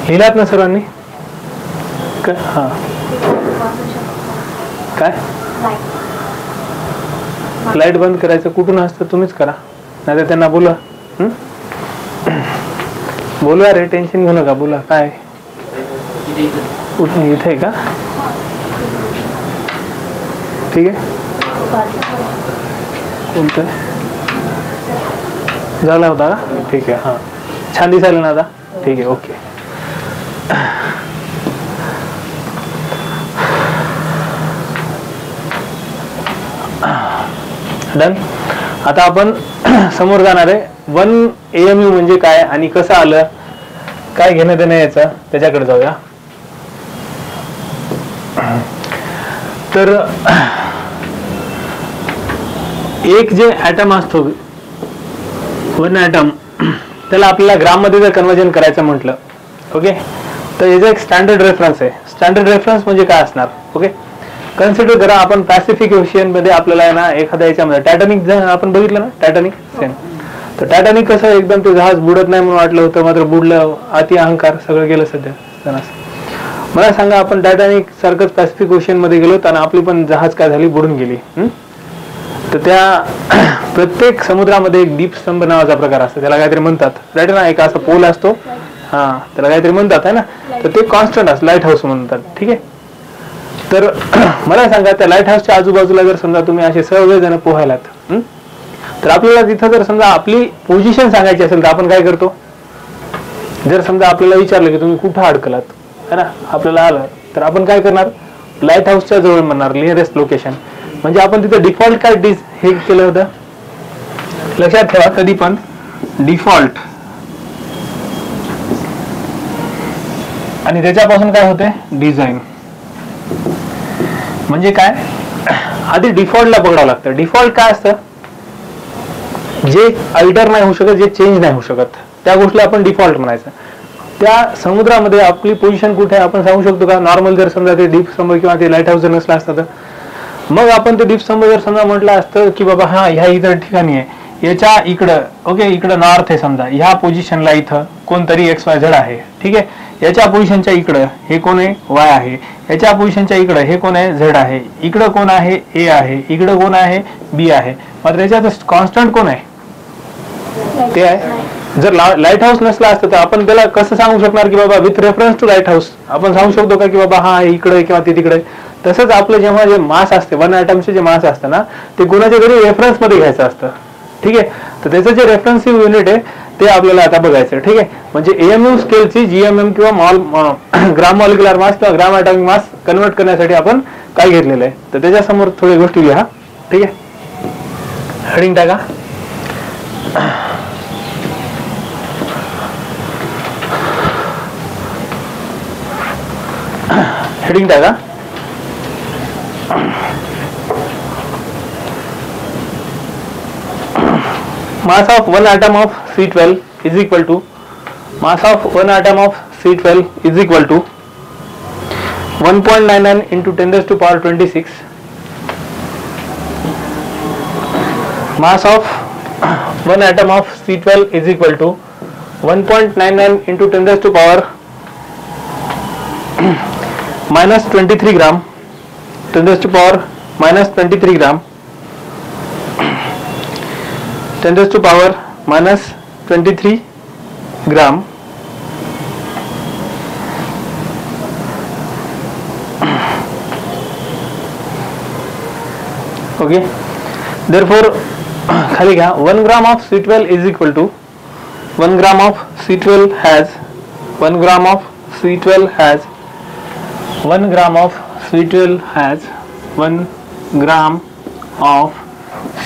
लिहिलात ना सर्वांनी? हा, काय लाईट बंद करायचं कुठून असतं? तुम्हीच करा, नाही तर त्यांना बोला. बोलवा रे, टेन्शन घेऊ नका, बोला. काय कुठून? इथे आहे का? ठीक आहे, कोणतं झाला होता का? ठीक आहे, हां, छान दिसायला ना आता? ठीक आहे, ओके. डन. आता आपण समोर जाणार आहे 1 AMU म्हणजे काय आणि कसं आलं, काय घेणं देणं याचं, त्याच्याकडे जाऊया. तर एक जे ॲटम असतो 1 ॲटम, त्याला आपल्याला ग्राम मध्ये जर कन्वर्जन करायचं म्हटलं, ओके, तर याचा एक स्टँडर्ड रेफरन्स आहे. स्टँडर्ड रेफरन्स म्हणजे काय असणार? ओके, कन्सिडर करा आपण पॅसिफिक ओशियन मध्ये आपल्याला ना एखाद्या याच्यामध्ये टायटॅनिक आपण बघितलं ना, टायटॅनिक सेम. तर टायटॅनिक कसं एकदम ते जहाज बुडत नाही म्हणून वाटलं होतं, मात्र बुडलं, अति अहंकार सगळं गेलं सध्या. मला सांगा, आपण टायटॅनिक सारखंच पॅसिफिक ओशियन मध्ये गेलो आणि आपली पण जहाज काय झाली? बुडून गेली. तर त्या प्रत्येक समुद्रामध्ये एक दीपस्तंभ नावाचा प्रकार असतो, त्याला काहीतरी म्हणतात, राईट ना? एक असा पोल असतो, हा, त्याला काहीतरी म्हणतात, आहे ना? तर ते कॉन्स्टंट असतं, लाईट हाऊस म्हणतात. ठीक आहे, तर मला सांगा, त्या लाईट हाऊसच्या आजूबाजूला जर समजा तुम्ही असे सगळेजण पोहायलात, तर आपल्याला तिथं जर समजा आपली पोझिशन सांगायची असेल तर आपण काय करतो? जर समजा आपल्याला विचारलं की तुम्ही कुठं अडकलात, है ना, आपल्याला आलं, तर आपण काय करणार? लाईट हाऊसच्या जवळ म्हणणार, नियरेस्ट लोकेशन. म्हणजे आपण तिथं डिफॉल्ट काय हे केलं होतं? लक्षात ठेवा, कधी पण डिफॉल्ट आणि त्याच्यापासून काय होते? डिझाईन. म्हणजे काय? आधी डिफॉल्टला पकडावं लागतं. डिफॉल्ट काय असतं? जे अल्टर नाही होऊ शकत, जे चेंज नाही होऊ शकत, त्या गोष्टीला आपण डिफॉल्ट म्हणायचं. त्या समुद्रामध्ये आपली पोझिशन कुठे आहे आपण सांगू शकतो का? नॉर्मल जर समजा ते दीपस्तंभ किंवा ते लाईट हाऊस जर नसला असतं तर मग आपण ते दीपस्तंभ जर समजा म्हटलं असतं की बाबा हा ह्या इतर ठिकाणी आहे, याच्या इकडं, ओके, इकडं नॉर्थ आहे समजा, ह्या पोझिशनला इथं कोणतरी XYZ आहे. ठीक आहे, याच्या पोझिशनच्या इकडं हे कोण आहे? Y आहे. याच्या पोझिशनच्या इकडं हे कोण आहे? Z आहे. इकडं कोण आहे? A आहे. इकडं कोण आहे? B आहे. मात्र याच्यात कॉन्स्टंट कोण आहे? ते आहे. जर लाईट हाऊस नसला असतं तर आपण त्याला कसं सांगू शकणार की बाबा with reference to light house? आपण सांगू शकतो का की बाबा हा इकडे किंवा ते तिकडे? तसंच आपलं जेव्हा जे मास असते 1 ॲटमचे जे मास असतं ना, ते कोणाच्या तरी रेफरन्स मध्ये घ्यायचं असतं. ठीक आहे, तर त्याचं जे रेफरन्सिव्ह युनिट आहे ते आपल्याला आता बघायचं. ठीक आहे, म्हणजे AMU स्केलची GMM किंवा ग्राम मॉलिक्युलर मास किंवा ग्राम ॲटॉमिक मास कन्वर्ट करण्यासाठी आपण काय घेतलेलं आहे, तर त्याच्यासमोर थोडी गोष्टी लिहा. ठीक आहे, हेडिंग टाका. हेडिंग टाका. Mass of 1 atom of C12 is equal to mass of 1 atom of C12 is equal to 1.99 into 10 raised to power 26. Mass of 1 atom of C12 is equal to 1.99 into 10 raised to power minus 23 gram, 10 raised to power minus 23 gram, 10 raised to power minus 23 gram, okay. Therefore खाली घ्या 1 gram of C12 is equal to 1 gram of C12 has 1 gram of C12 has 1 gram of C12 has 1 gram of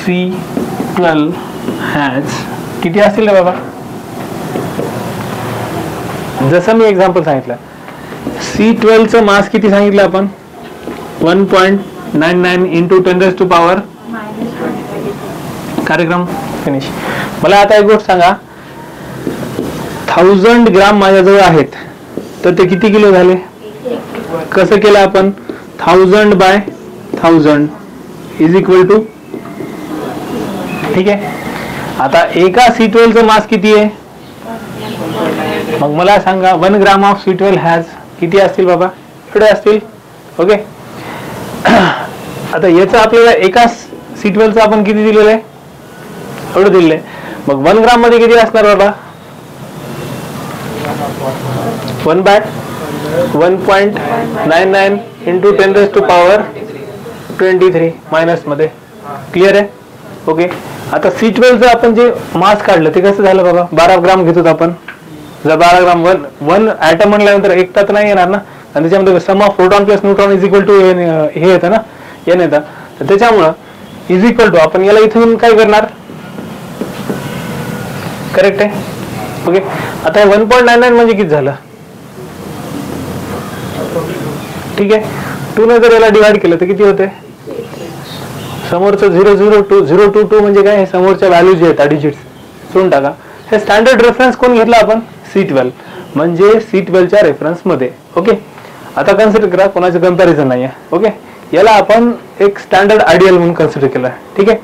C12 has किती असतील रे बाबा? जसं मी एक्झाम्पल सांगितलं, C12 चं मास किती सांगितलं आपण? 1.99 into 10 raised to power. कार्यक्रम फिनिश. मला आता एक गोष्ट सांगा, 1000 ग्राम माझ्याजवळ आहेत, तर ते किती किलो झाले? कसं केलं आपण? 1000 by 1000 इज इक्वल टू, ठीक आहे. आता एका C12 चं मास किती आहे? मग मला सांगा 1 ग्राम ऑफ C12 हॅज किती असतील बाबा? एवढे असतील. ओके. आता याचं आपल्याला एका C12 चं आपण किती दिलेलं आहे? एवढं दिलेलं आहे. मग 1 ग्राम मध्ये किती असणार बाबा? 1 by 1.99 into 10 raised to power 23 minus मध्ये. क्लिअर आहे? ओके. आता C12 चं आपण जे मास काढलं ते कसं झालं बाबा? 12 ग्राम घेतो आपण. जर 12 ग्राम वन ऍटम म्हणल्यानंतर एकटा तर नाही येणार ना, आणि त्याच्यामध्ये sum of proton plus neutron is equal to हे येतं ना, एन येतं. तर त्याच्यामुळं इज इक्वल टू आपण याला इथून काय करणार? करेक्ट आहे. ओके. आता 1.99 म्हणजे किती झालं? ठीक आहे. 2 ने जर याला डिवाइड केलं तर किती होते? समोरचं 0.022 म्हणजे काय? हे समोरच्या व्हॅल्यू जे आहेत डिजिट्स सोडून टाका. हे स्टँडर्ड रेफरन्स कोण घेतला आपण? C12, म्हणजे C12 च्या रेफरन्स मध्ये. ओके. आता कन्सिडर करा, कोणाचं कंपॅरिझन नाहीये. ओके. याला आपण एक स्टँडर्ड आयडियल म्हणून कन्सिडर केलं. ठीक आहे.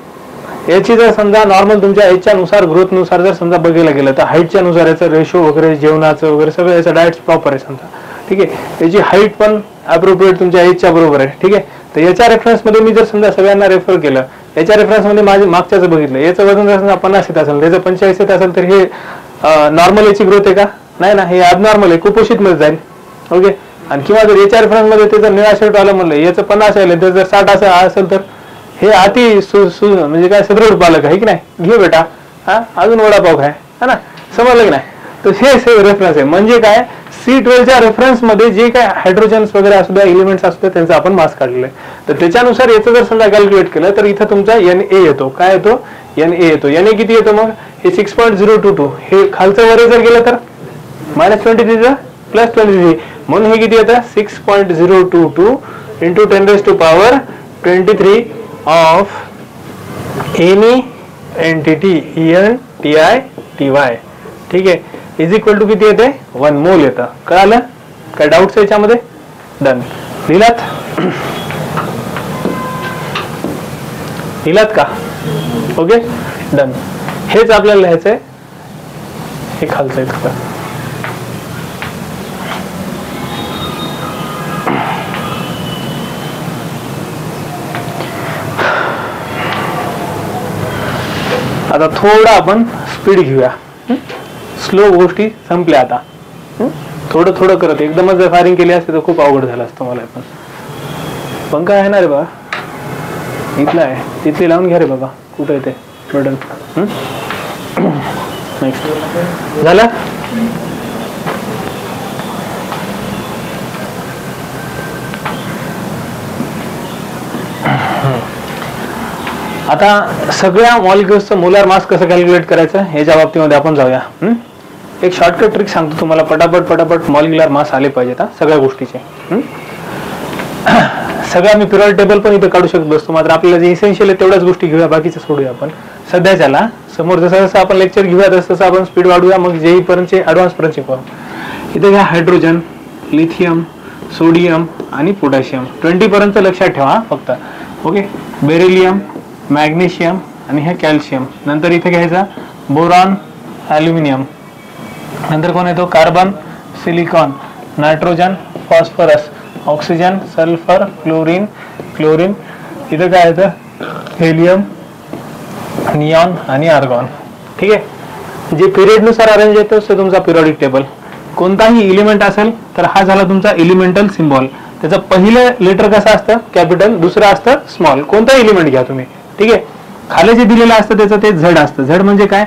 याची जर समजा नॉर्मल तुमच्या एजच्या नुसार ग्रोथ नुसार जर समजा बघायला गेलं तर हाईटच्या नुसार याचं रेशो वगैरे जेवणाचं वगैरे सगळं याचं डाएट प्रॉपर आहे समजा. ठीक आहे. याची हाईट पण अप्रोप्रिएट तुमच्या एजच्या बरोबर आहे. ठीक आहे. तर याच्या रेफरन्स मध्ये मी जर समजा सगळ्यांना रेफर केलं, याच्या रेफरन्स मध्ये माझे मागच्याचं बघितलं, याचं वजन जर समजा 50 येत असेल, त्याचं 45 येत असेल, तर हे नॉर्मल याची ग्रोथ आहे का? नाही ना, हे ॲबनॉर्मल आहे, कुपोषित मध्ये जाईल. ओके. आणि किंवा जर याच्या रेफरन्स मध्ये ते जर निळा शर्ट आलं म्हणलं, याचं 50 आलं, तर जर 60 असं असेल तर हे अति म्हणजे काय सदृढ पालक आहे की नाही? घे बेटा, हा अजून वडापाव खाय, है ना? समजलं की नाही? तर हे रेफरन्स आहे. म्हणजे काय? C12 च्या रेफरन्स मध्ये जे काय हायड्रोजन्स वगैरे असू द्या, एलिमेंट्स असू द्या, त्यांचा आपण मास काढलेला आहे. तर त्याच्यानुसार याचं जर समजा कॅल्क्युलेट केलं तर इथं तुमचा Na येतो. काय येतो? Na येतो. Na किती येतो मग? हे 6.022. हे खालचं वर जर गेलं तर -23 प्लस 23, म्हणून हे किती येतं? 6.022 into 10 raised to power 23 of any entity ENTI/TY. ठीक आहे. इज इक्वल टू किती येते? 1 मोल येतं. कळालं? काय डाऊट्स याच्यामध्ये? डन. लिहिलात? लिहिलात का? ओके. डन. हेच आपल्याला लिहायचंय. हे खालचं आहे थोडं. आता थोडं आपण स्पीड घेऊया. स्लो गोष्टी संपल्या आता. थोडं थोडं करत एकदमच जर फायरिंग केली असते तर खूप अवघड झालं असतं मला. पण पंखा आहे ना रे बाबा, इथला आहे, तिथले लावून घ्या रे बाबा. कुठं येते बटन? नेक्स्ट झालं. आता सगळ्या मॉलिक्युल्सचं मोलार मास कसं कॅल्क्युलेट करायचं याच्या बाबतीमध्ये आपण जाऊया. एक शॉर्टकट ट्रिक सांगतो तुम्हाला, पटापट मॉलिक्युलर मास आले पाहिजेत सगळ्या गोष्टीचे. सगळ्या मी पिरियड टेबल पण इथे काढू शकत बसतो, मात्र आपल्याला जे इसेन्शियल आहे तेवढ्याच गोष्टी घेऊया, बाकीचं सोडूया आपण सध्याच्याला. समोर जसं जसं आपण लेक्चर घेऊया तसं आपण स्पीड वाढूया, मग जेई पर्यंतचे ऍडव्हान्स पर्यंतचे पाहू. इथे घ्या हायड्रोजन, लिथियम, सोडियम आणि पोटॅशियम. 20 पर्यंत लक्षात ठेवा फक्त. ओके. बेरिलियम, मॅग्नेशियम आणि हे कॅल्शियम. नंतर इथे घ्यायचा बोरॉन, ॲल्युमिनियम. नंतर कोण येतो? Carbon, silicon, nitrogen, phosphorus. Oxygen, sulphur, chlorine, chlorine, इथं काय येतं हेलियम, निऑन आणि आर्गॉन. ठीक आहे, जे पिरियड नुसार अरेंज येतो तो तुमचा पिरियडिक टेबल. कोणताही एलिमेंट असेल तर हा झाला तुमचा एलिमेंटल सिम्बॉल. त्याचं पहिलं लेटर कसं असतं कॅपिटल, दुसरं असतं स्मॉल. कोणता एलिमेंट घ्या तुम्ही. ठीक आहे, खाली जे दिलेलं असतं त्याचं ते झड असतं. झड म्हणजे काय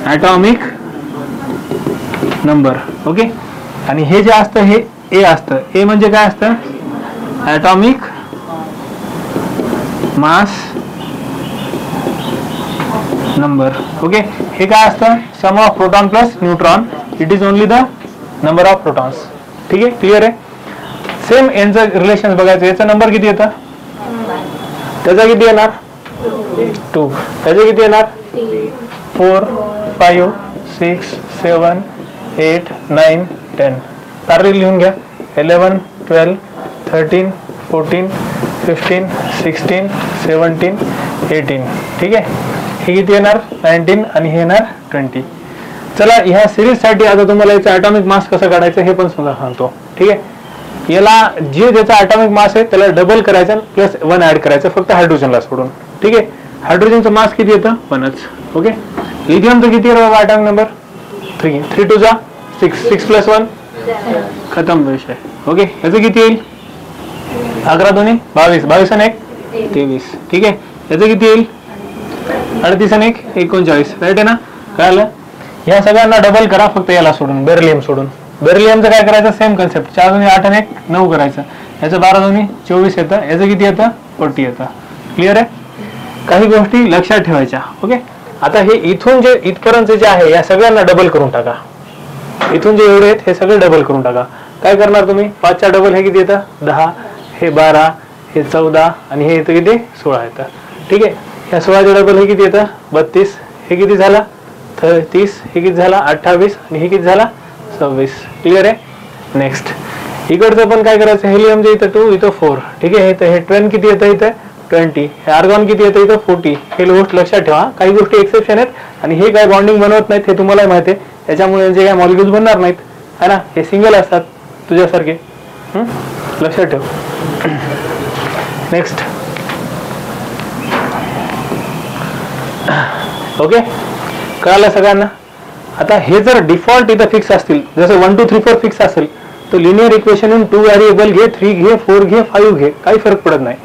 ॲटॉमिक नंबर. ओके, आणि हे जे असतं हे ए असतं. ए म्हणजे काय असतं ॲटॉमिक मास नंबर. ओके, हे काय असतं sum of proton plus neutron. It is only the number of protons. ठीक आहे, क्लिअर आहे. सेम यांचं रिलेशन बघायचं. याचा नंबर किती येतं, त्याचा किती येणार 2, त्याचे किती येणार 4, 5, 6, 7, 8, 9, 10. तारीख लिहून घ्या. 11, 12, 13, 14, 15, 16, 17, 18. ठीक आहे, हे किती येणार 19 आणि हे येणार 20. चला, ह्या सिरीज साठी आता तुम्हाला याचं ॲटॉमिक मास कसं काढायचं हे पण सुद्धा सांगतो. ठीक आहे, याला जे त्याचा ॲटॉमिक मास आहे त्याला डबल करायचं प्लस 1 ऍड करायचं फक्त हायड्रोजनला सोडून. ठीक आहे, हायड्रोजनचं मास किती येतं 1च. ओके, लिथियमचं किती आहे बाबा ॲटॉमिक नंबर 3. 3 2 जा 6, 6 + 1 खतम विषय. ओके, याचं किती येईल 11 2 22, 22 आणि 1 23. ठीक आहे, याचं किती येईल 38 आणि 1 39. राईट आहे ना. कळलं, ह्या सगळ्यांना डबल करा फक्त याला सोडून, बेरिलियम सोडून. बेरिलियमचं काय करायचं सेम कन्सेप्ट. 4 2 8 आणि 1 9 करायचं. याचं 12 2 24 येतं. याचं किती येतं 40 येतं. क्लिअर आहे. काही गोष्टी लक्षात ठेवायच्या. ओके, आता हे इथून जे इथपर्यंत जे आहे या सगळ्यांना डबल करून टाका. इथून जे एवढे आहेत हे सगळे डबल करून टाका. काय करणार तुम्ही 5च्या डबल हे किती येतं 10, हे 12, हे 14 आणि हे येतं किती 16 येतं. ठीक आहे, ह्या 16च्या डबल हे किती येतं 32, हे किती झाला 30, हे किती झाला 28 आणि हे किती झाला 26. क्लिअर आहे. नेक्स्ट इकडचं पण काय करायचं. हेलियम जे इथं 2 इथं 4. ठीक आहे, हे 10 किती येतं इथं 20, हे आर्गॉन किती येतं इथं 40. हे गोष्ट लक्षात ठेवा. काही गोष्टी एक्सेप्शन आहेत आणि हे काय बॉन्डिंग बनवत नाहीत हे तुम्हाला माहिती आहे. त्याच्यामुळे जे काय मॉलिक्युल्स बनणार नाहीत है ना, हे सिंगल असतात तुझ्यासारखे. लक्षात ठेव. नेक्स्ट. ओके, कळालं सगळ्यांना. आता हे जर डिफॉल्ट इथं फिक्स असतील जसं 1 2 3 4 फिक्स असेल तर लिनियर इक्वेशन 2 व्हेरिएबल घे, 3 घे, 4 घे, 5 घे, काही फरक पडत नाही.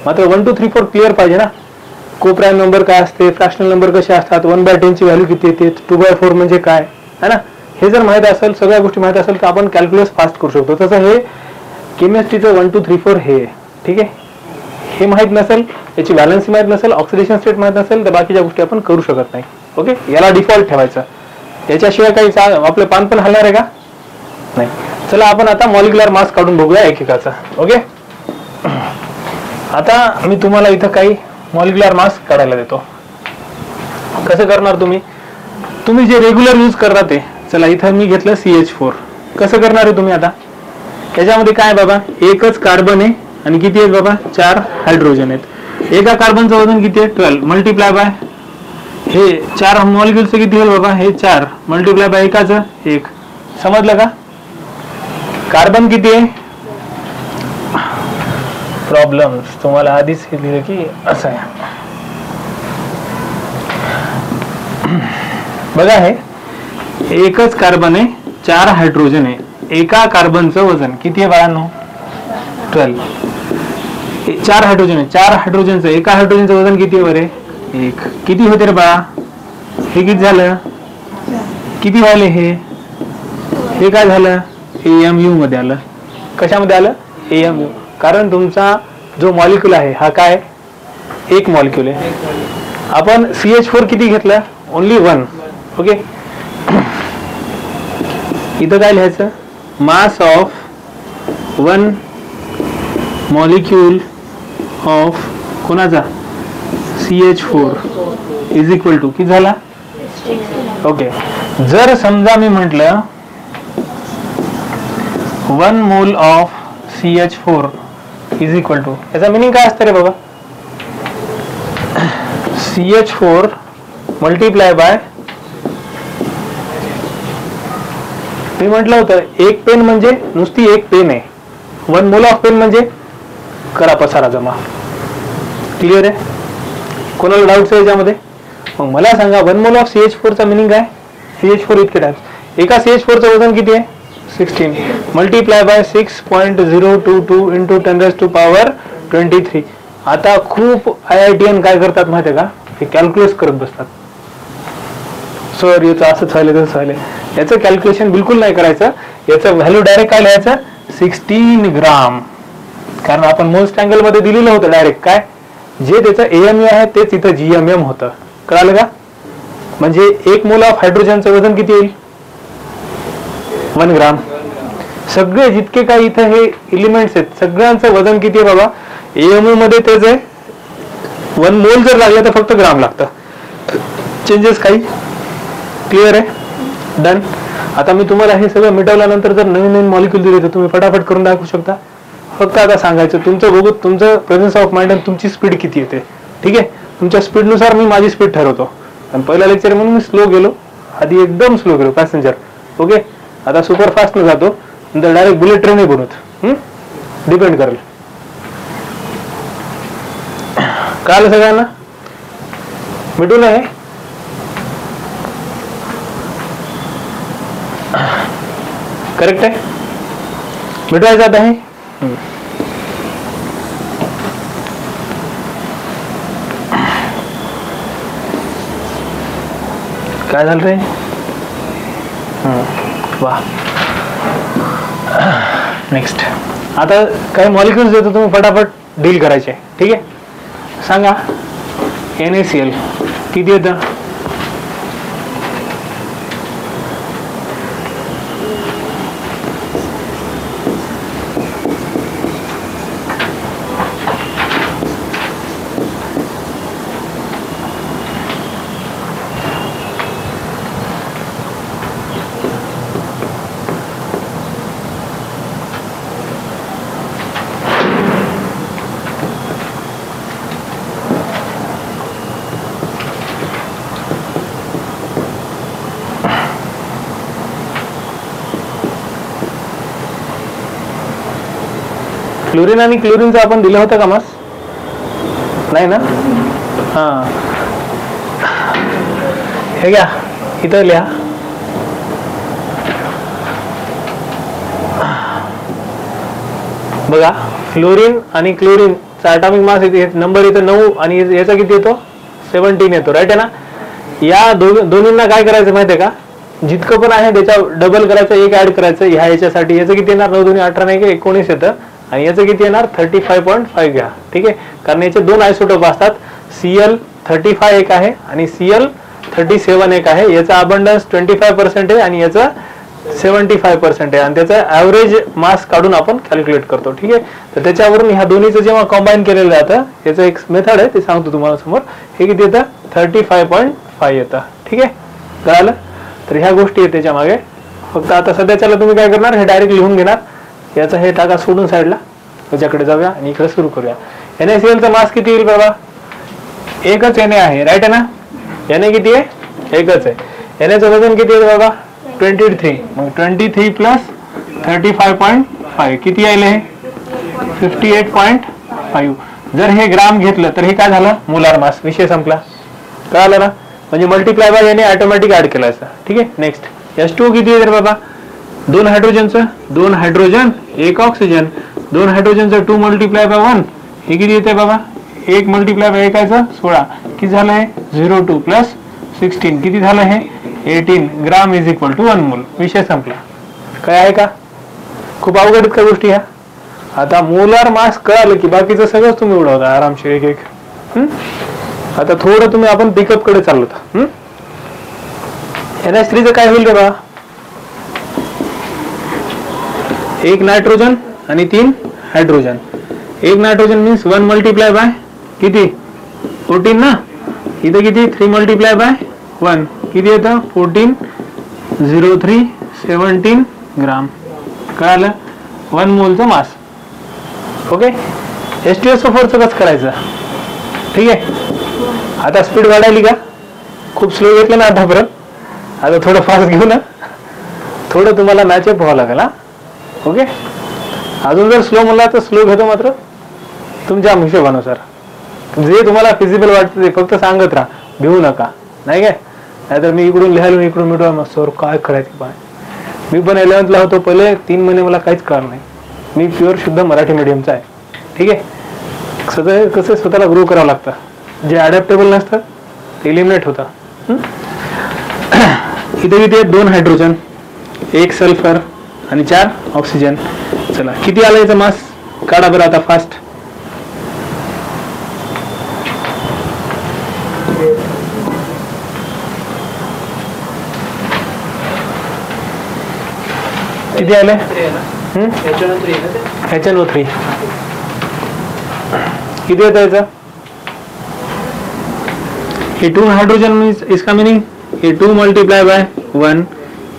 मात्र 1 2 3 4 क्लिअर पाहिजे ना. को प्राईम नंबर काय असते, फ्रॅक्शनल नंबर कसे असतात, 1/10 ची व्हॅल्यू किती येते, 2/4 म्हणजे काय है ना, हे जर माहित असेल सगळ्या गोष्टी माहित असेल तर आपण कॅल्क्युलस फास्ट करू शकतो. तसं हे केमिस्ट्रीचं 1 2 3 4 हे. ठीक आहे, हे माहित नसेल, याची बॅलन्स माहित नसेल, ऑक्सिडेशन स्टेट माहित नसेल तर बाकीच्या गोष्टी आपण करू शकत नाही. ओके, याला डिफॉल्ट ठेवायचं. याच्याशिवाय काही आपले पान पण हलणार आहे का नाही. चला आपण आता मॉलिक्युलर मास काढून बघूया एकेकाचा. ओके, आता मी तुम्हाला इथं काही मॉलिक्युलर मास काढायला देतो. कसं करणार तुम्ही जे रेग्युलर यूज करता ते. चला इथं मी घेतलं CH4. कसं करणार आहे तुम्ही आता. याच्यामध्ये काय बाबा एकच कार्बन आहे आणि किती आहेत बाबा 4 हायड्रोजन आहेत. एका कार्बनचं वजन किती आहे 12 मल्टिप्लाय बाय हे 4 मॉलिक्युल्सचं किती होईल बाबा हे 4 मल्टिप्लाय बाय एकाचं 1. समजलं का. कार्बन किती आहे प्रॉब्लेम्स तुम्हाला आधीच लिहिलं की असं आहे. बघा हे एकच कार्बन आहे 4 हायड्रोजन आहे. एका कार्बनचं वजन किती आहे बाळांनो 12. 4 हायड्रोजन आहे. 4 हायड्रोजनचं एका हायड्रोजनचं वजन किती आहे बरे 1. किती होते रे बाळा हे किती झालं किती झाले हे काय झालं AMU मध्ये आलं. कशामध्ये आलं AMU. कारण तुमचा जो मॉलिक्यूल आहे हा काय एक मॉलिक्यूल आहे. आपण CH4 किती घेतलं ओनली 1. ओके, इथं काय लिहायचं मास ऑफ 1 मॉलिक्यूल ऑफ कोणाचा CH4 इज इक्वल टू किती झाला. ओके, जर समजा मी म्हटलं 1 mole of CH4 is equal to, याचा मिनिंग काय असतं रे बाबा CH4 मल्टिप्लाय बाय, मी म्हटलं होतं एक पेन म्हणजे नुसती एक पेन आहे. 1 मोल ऑफ पेन म्हणजे करा पसारा जमा. क्लिअर आहे? कोणाला डाऊट्स आहे याच्यामध्ये? मग मला सांगा 1 मोल ऑफ CH4 चा मिनिंग काय? CH4 इतके टाइम्स. एका CH4 चं वजन किती आहे? 16 मल्टिप्लाय बाय 6.022 इंटू 10⁻23. आता खूप IITian काय करतात माहिती आहे का? हे कॅल्क्युलेट करत बसतात. सर याचं असंच व्हायला तसं व्हायला. याचं कॅल्क्युलेशन बिलकुल नाही करायचं. याचं व्हॅल्यू डायरेक्ट काय लिहायचं? 16 ग्राम. कारण आपण मोल्स ट्रँगल मध्ये दिलेलं होतं डायरेक्ट काय, जे त्याचं AMU आहे तेच इथं GMM होतं. कळालं का? म्हणजे 1 मोल ऑफ हायड्रोजनचं वजन किती येईल? 1 ग्राम. सगळे जितके काही इथं हे एलिमेंट्स आहेत सगळ्यांचं वजन किती आहे बाबा? AMU मध्ये तेच आहे. 1 मोल जर लागलं तर फक्त ग्राम लागतं. चेंजेस काही? क्लिअर आहे? डन. आता मी तुम्हाला हे सगळं मिटवल्यानंतर जर नवीन नवीन मॉलिक्यूल दिले तर तुम्ही फटाफट करून दाखवू शकता. फक्त आता सांगायचं तुमचं बघू, तुमचं प्रेझन्स ऑफ माइंड आणि तुमची स्पीड किती येते. ठीक आहे? तुमच्या स्पीडनुसार मी माझी स्पीड ठरवतो. आणि पहिल्या लेक्चर म्हणून मी स्लो गेलो, आधी एकदम स्लो गेलो पॅसेंजर. ओके, आता सुपर फास्ट न जातो, नंतर डायरेक्ट बुलेट ट्रेन बनवत. डिपेंड करेल. कळलं सगळ्यांना? मिटून आहे? करेक्ट आहे? मिटवायचं आता आहे. काय झालं रे? वा. नेक्स्ट आता काही मॉलिक्युल्स देतो, तुम्ही फटाफट डील करायचे. ठीक आहे? सांगा NaCl किती येतं? क्लोरीन आणि क्लोरीनचं आपण दिलं होतं का मास? नाही ना? हां, हे घ्या इथं लिहा. बघा फ्लोरीन आणि क्लोरीनचा ॲटॉमिक मास नंबर इथं 9 आणि याचा किती येतो? 17 येतो. राईट आहे ना? या दोन्हींना काय करायचं माहिती आहे का? जितकं पण आहे त्याच्या डबल करायचं, एक ऍड करायचं ह्या याच्यासाठी. याचं किती येणार? 9 2 18 नाही 19 येतं. आणि याचं किती येणार? 35.5 घ्या. ठीक आहे? कारण याचे 2 आयसोटोप असतात. Cl35 एक आहे आणि Cl37 एक आहे. याचा अबंडन्स 25% आहे आणि याचा 75% आहे. आणि त्याचा ऍव्हरेज मास काढून आपण कॅल्क्युलेट करतो. ठीक आहे? तर त्याच्यावरून ह्या दोन्हीचं जेव्हा कॉम्बाईन केलेलं जातं, याचं एक मेथड आहे ते सांगतो तुम्हाला समोर. हे किती येतं? 35.5 येतं. ठीक आहे? कळालं? तर ह्या गोष्टी आहेत त्याच्या मागे. फक्त आता सध्याच्याला तुम्ही काय करणार? हे डायरेक्ट लिहून घेणार. याचा हे टाका सोडून साईडला, त्याच्याकडे जाऊया आणि इकडे सुरू करूया. NaCl मास किती येईल बाबा? एकच Na आहे. राईट आहे ना? Na किती आहे? एकच आहे. Naचं वजन किती आहे बाबा? 23. मग 23 प्लस 35.5 किती येईल? हे 58.5. जर हे ग्राम घेतलं तर हे काय झालं? Molar mass. विषय संपला. कळालं ना? म्हणजे मल्टिप्लाय बाय याने ऑटोमॅटिक ऍड केलायचं. ठीक आहे? नेक्स्ट H2 किती आहे बाबा? 2 हायड्रोजनचं, 2 हायड्रोजन 1 ऑक्सिजन. 2 हायड्रोजनचं 2 मल्टिप्लाय बाय 1 हे किती येते बाबा? 1 मल्टिप्लाय बाय 1 16. किती झालं हे? 02 प्लस 16 किती झालं हे? 18 ग्राम इज इक्वल टू 1 मोल. विषय संपला. काय आहे का? खूप अवघड आहेत का गोष्टी ह्या? आता मोलार मास कळालं की बाकीचं सगळंच तुम्ही उडवता आरामशीर एक एक. आता थोडं तुम्ही आपण पिकअप कडे चाललो. NH3चं काय होईल रे बाबा? 1 नायट्रोजन आणि 3 hydrogen. 1 nitrogen means 1 multiply by किती? 14 ना? इथं किती? 3 मल्टिप्लाय बाय 1 किती येतं? 14 03 17 ग्राम. कळालं? 1 मोलचं मास. ओके? H2SO4चं कसं करायचं? ठीक आहे? आता स्पीड वाढायली का? खूप स्लो घेतलं ना आतापर्यंत. आता थोडं फास्ट घेऊ ना. थोडं तुम्हाला मॅचअप व्हावं लागेल. ओके? अजून जर स्लो म्हणला तर स्लो घेतो, मात्र तुमच्या हिशोबानुसार जे तुम्हाला फिजिबल वाटतं ते फक्त सांगत राहा, भिवू नका, नाही काय. नाहीतर मी इकडून लिहायला इकडून मिळवा, मग सर काय करायचं पाय. मी पण 11th होतो, पहिले 3 महिने मला काहीच कळलं नाही. मी प्युअर शुद्ध मराठी मीडियमचा आहे, ठीक आहे. कसं स्वतःला ग्रो करावं लागतं. जे अडॅप्टेबल नसतात ते इलिमिनेट होतं. इथे किती 2 हायड्रोजन, 1 सल्फर आणि 4 ऑक्सिजन. चला किती आलं याचं मास काढा बरं आता फास्ट. किती आले? HNO3 किती येतं याचं? ये 2 हाइड्रोजन मीन्स इसका मीनिंग ये 2 मल्टीप्लाई बाय 1,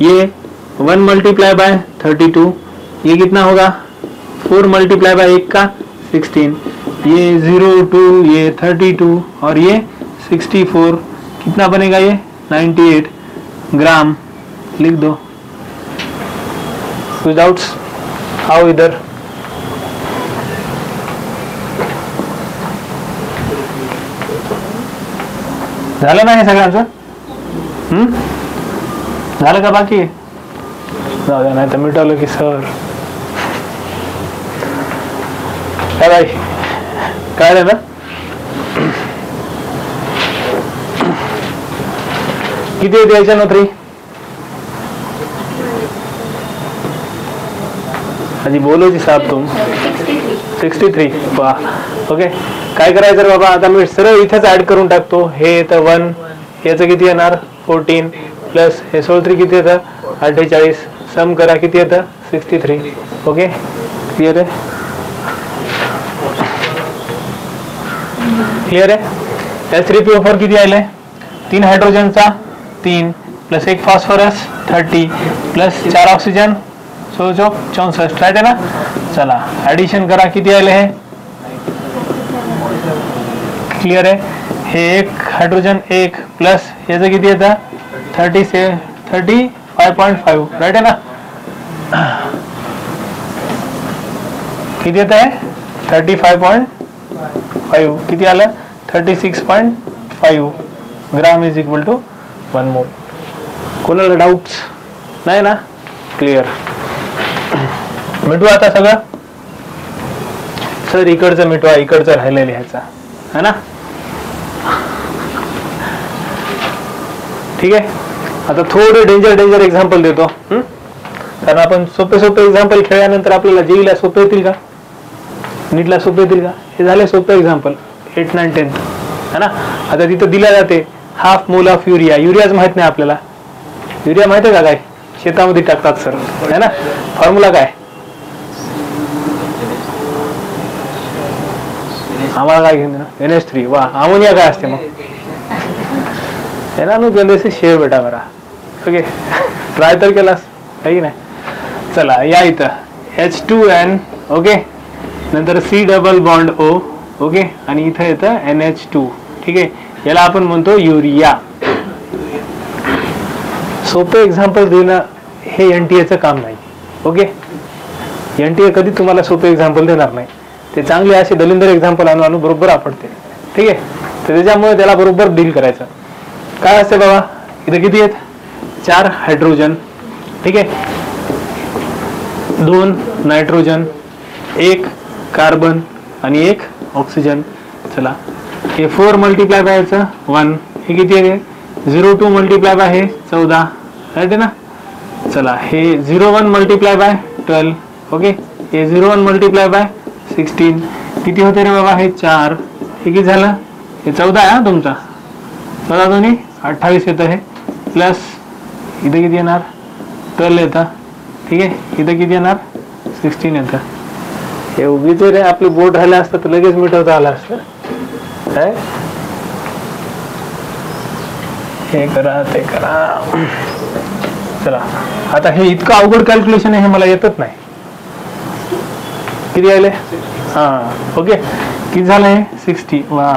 ये 1 मल्टीप्लाई बाय 32, ये कितना होगा 4 मल्टीप्लाई बाय 1 का 16, ये 0 2 ये 32 और ये 64, कितना बनेगा ये 98 ग्राम. लिख दो. कुछ डाउट्स? आओ इधर. झालं नाही सगळ्यांचं? झालं का बाकी? जाऊ द्या, नाही तर मिटवलं की सर काय बाई काय रे ना. किती येते HNO3? अजी बोलो जी साहब तुम. 63. वा ओके. काय करायचं रे बाबा, आता मी सरळ इथेच ऍड करून टाकतो. हे येतं 1, याचं किती येणार 14 प्लस हे 63 किती येतं 48, सम करा किती येतं 63. ओके क्लिअर आहे? क्लिअर आहे? H3PO4 किती आले? 3 हायड्रोजनचा 3 plus 1 phosphorus 30 plus 4 oxygen 64 right आहे ना. चला ऍडिशन करा किती आले हे. क्लिअर आहे? हे 1 हायड्रोजन 1 प्लस याचं किती येतं 35.5 राईट आहे ना. किती येत आहे 35.5, किती आलं 36.5 ग्राम इज इक्वल टू 1 मोल. कोणाला डाऊट्स नाही ना? क्लिअर. मिटवा आता सगळं. सर इकडचं मिटवा, इकडचं राहिलं लिहायचा है ना. ठीक आहे. आता थोडे डेंजर एक्झाम्पल देतो, कारण आपण सोपे एक्झाम्पल खेळल्यानंतर आपल्याला जेईला सोपे येतील का, नीटला सोपे येतील का. हे झाले सोपे एक्झाम्पल 8, 9, 10 है ना. आता तिथं दिल्या जाते हाफ मोल ऑफ युरिया. युरियाच माहित नाही आपल्याला. युरिया माहित आहे का काय? शेतामध्ये टाकतात सर है ना. फॉर्म्युला काय आम्हाला काय घेऊन NH3. वा अमोनिया काय असते मग है ना. गंधेसे शेअर बेटा बरा. ओके ट्राय तर केलास काही नाही. चला या इथं H2N ओके, नंतर C double bond O okay, आणि इथं येतं NH2. ठीक आहे, याला आपण म्हणतो युरिया. सोपे एक्झाम्पल देणं हे NTA चं काम नाही. ओके NTA कधी तुम्हाला सोपे एक्झाम्पल देणार नाही. ते चांगले असे दलिंदर एक्झाम्पल आणू बरोबर आपडते. ठीक आहे, तर त्याच्यामुळे त्याला बरोबर डील करायचं. काय असते बाबा इथे किती आहेत 4 हायड्रोजन. ठीक आहे, 2 नायट्रोजन, 1 कार्बन आणि 1 ऑक्सिजन. चला हे 4 मल्टीप्लाय बाय 1 हे किती आहे 02 मल्टीप्लाय बाय हे 14 राईट आहे ना. चला हे 01 मल्टीप्लाय बाय 12 ओके, हे 01 मल्टीप्लाय बाय 16 किती होते रे बाबा हे 4. हे किती झालं हे 14 आहे तुमचा. 14 दोन्ही 28 येतं हे, प्लस इथं किती येणार 12 येतं. ठीक आहे, इथं किती येणार 16 येतं. हे उगीच रे आपले बोर्ड राहिले असतं तर लगेच मिटवता आलं असतं. काय हे करा ते करा. चला आता हे इतकं अवघड कॅल्क्युलेशन आहे हे मला येतच नाही. किती आले हा ओके, किती झालं हे 60. वा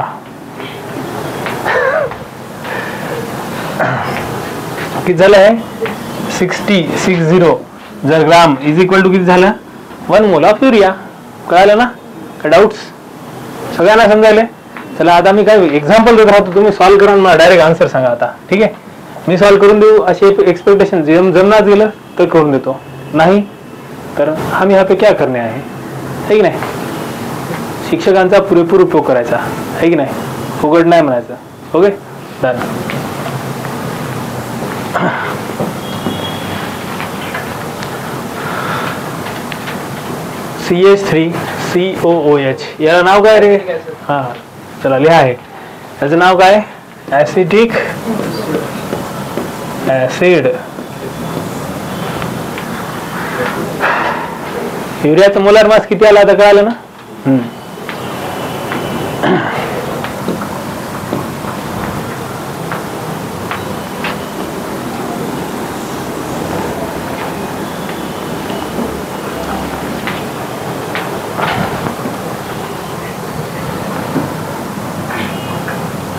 किती झालं आहे 60 जर ग्राम इज इक्वल टू किती झालं 1 मोल ऑफ युरिया. कळालं ना? का डाऊट्स सगळ्यांना समजायले? चला आता मी काय एक्झाम्पल देत राहतो, तुम्ही सॉल्व्ह करा मला डायरेक्ट आन्सर सांगा आता. ठीक आहे, मी सॉल्व्ह करून देऊ असे एक्सपेक्टेशन जमनाच गेलं तर करून देतो, नाही तर हम यहाँ पे क्या करणे आहे की नाही. शिक्षकांचा पुरेपूर उपयोग करायचा आहे की नाही, फुकट नाही म्हणायचं. Okay done. CH3COOH याला नाव काय रे? हा चला लिहा आहे. याचं नाव काय? Acetic acid. युरियाचा मोलार मास किती आला आता कळालं ना?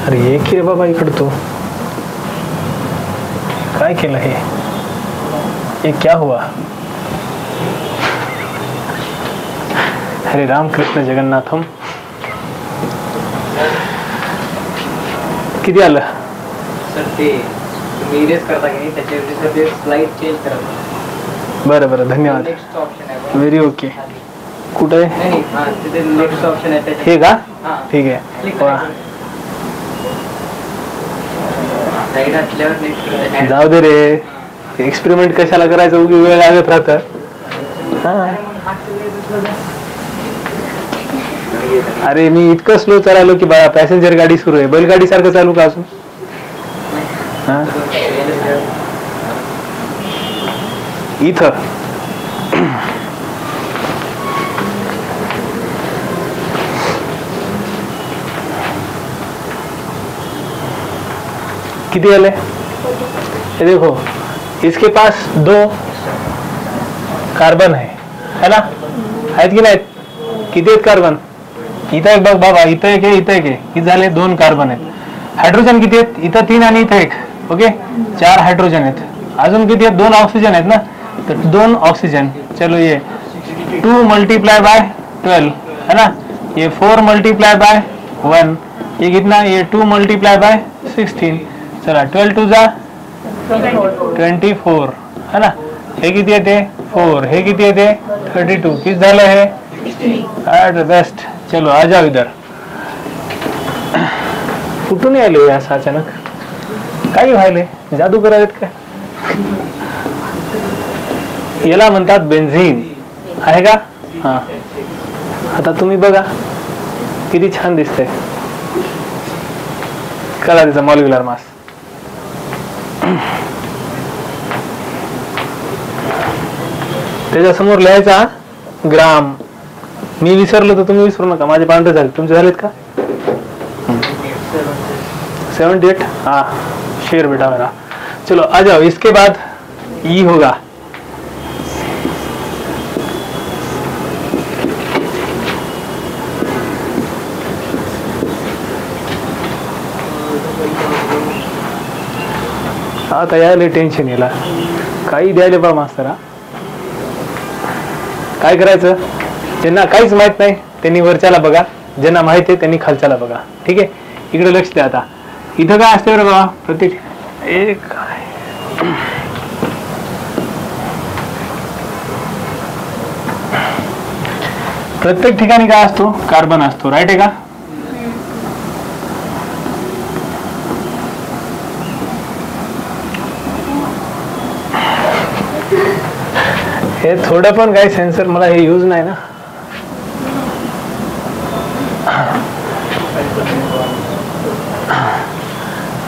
अरे ये की रे बाबा इकडं तो काय केलं हे? ये क्या हुआ? हरे राम कृष्ण जगन्नाथम. किती आलं? सर ते तुम्ही इरेज करता की नाही त्याच्यावरती सर ते स्लाइड चेंज करा. बरं बरं धन्यवाद. नेक्स्ट ऑप्शन आहे. Very okay. कुठे नाही हां तिथे नेक्स्ट ऑप्शन आहे त्याच्यात. हे का? हां ठीक आहे. वा स्लाइड असल्यावर नेक्स्ट जाऊ दे रे, एक्सपेरिमेंट कशाला करायचं, उगी वेळ लागत राहतं. हा अरे मी इतकं स्लो चाललो की बा पॅसेंजर गाडी सुरू आहे, बैलगाडी सारखं चालू का अजून? हा इथं किती आले? ये देखो इसके पास 2 कार्बन है ना, आहेत की नाहीत? किती आहेत कार्बन? इथं एक बघ बाबा, इथं एक आहे, इथं एक आहे, किती झाले? 2 कार्बन आहेत. हायड्रोजन किती आहेत? इथं 3 आणि इथं 1. ओके 4 हायड्रोजन आहेत. अजून किती आहेत? 2 ऑक्सिजन आहेत ना, तर 2 ऑक्सिजन. चलो ये 2 मल्टीप्लाई बाय 12 है ना, ये 4 मल्टीप्लाई बाय 1, ये कितना? ये 2 मल्टीप्लाई बाय 16. चला 12 2 जा 24 है ना. हे किती येते? 4. हे किती येते? 32. किती झालं हे? At best. चलो आ जाओ इधर. कुठून आले असं अचानक? काही व्हायले? जादू करायत काय? याला म्हणतात बेन्झीन आहे का? हा आता तुम्ही बघा किती छान दिसतंय. कळा त्याचा मॉलिक्युलर मास. त्याच्या समोर लिहायचा ग्राम. मी विसरलो तर तुम्ही विसरू नका, माझे पांढरे झाले, तुमचे झालेत का? 78. हाँ शेर बेटा मेरा. चलो आ जाओ. इसके बाद ई होगा. आता यायला टेन्शन याला, काही द्यायला बा मास्तरा. काय करायचं? ज्यांना काहीच माहित नाही त्यांनी वरच्याला बघा, ज्यांना माहित आहे त्यांनी खालच्याला बघा. ठीक आहे, इकडे लक्ष द्या. आता इथं काय असते बरं बाबा? प्रत्येक एक प्रत्येक ठिकाणी काय असतो? कार्बन असतो. राईट आहे का? हे थोडं पण काही सेन्सर मला हे यूज नाही ना.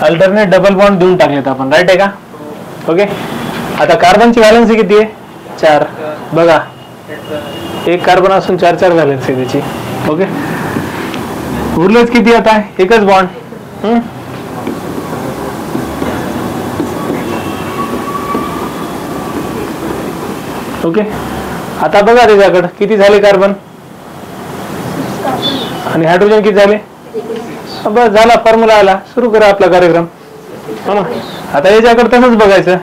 अल्टरनेट डबल बॉन्ड देऊन टाकलेत आपण. राईट आहे का? ओके. आता कार्बनची व्हॅलन्सी किती आहे? 4. बघा एक कार्बन असून 4 व्हॅलन्सी आहे त्याची. ओके उरलेच किती आता? एकच बॉन्ड. ओके आता बघा त्याच्याकडे किती झाले कार्बन आणि हायड्रोजन किती झाले? बस झाला, फॉर्म्युला आला. सुरू करा आपला कार्यक्रम. आता याच्याकडे तसंच बघायचं.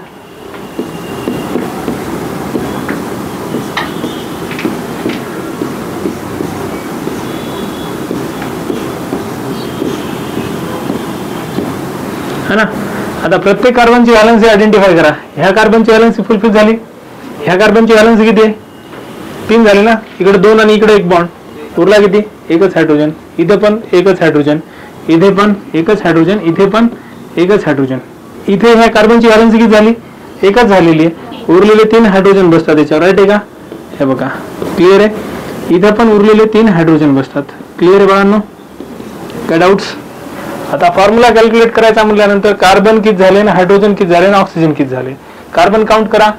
है ना. आता प्रत्येक कार्बनची व्हॅलन्सी आयडेंटिफाय करा. ह्या कार्बनची व्हॅलन्सी फुलफिल झाली. ह्या कार्बनची व्हॅलन्सी किती आहे? 3 झाली ना. इकडे 2 आणि इकडे 1 बॉन्ड. उरला किती? एकच हायड्रोजन. इथे पण एकच हायड्रोजन, इथे पण एकच हायड्रोजन, इथे पण एकच हायड्रोजन. इथे ह्या कार्बनची व्हॅलन्सी किती झाली? एकच झालेली आहे. उरलेले 3 हायड्रोजन बसतात याच्यावर. राईट आहे का? हे बघा क्लिअर आहे. इथे पण उरलेले 3 हायड्रोजन बसतात. क्लिअर आहे बाळांनो? काय डाऊट्स? आता फॉर्म्युला कॅल्क्युलेट करायचा म्हटल्यानंतर कार्बन किती झाले ना हायड्रोजन किती झाले ना ऑक्सिजन किती झाले. कार्बन काउंट करा.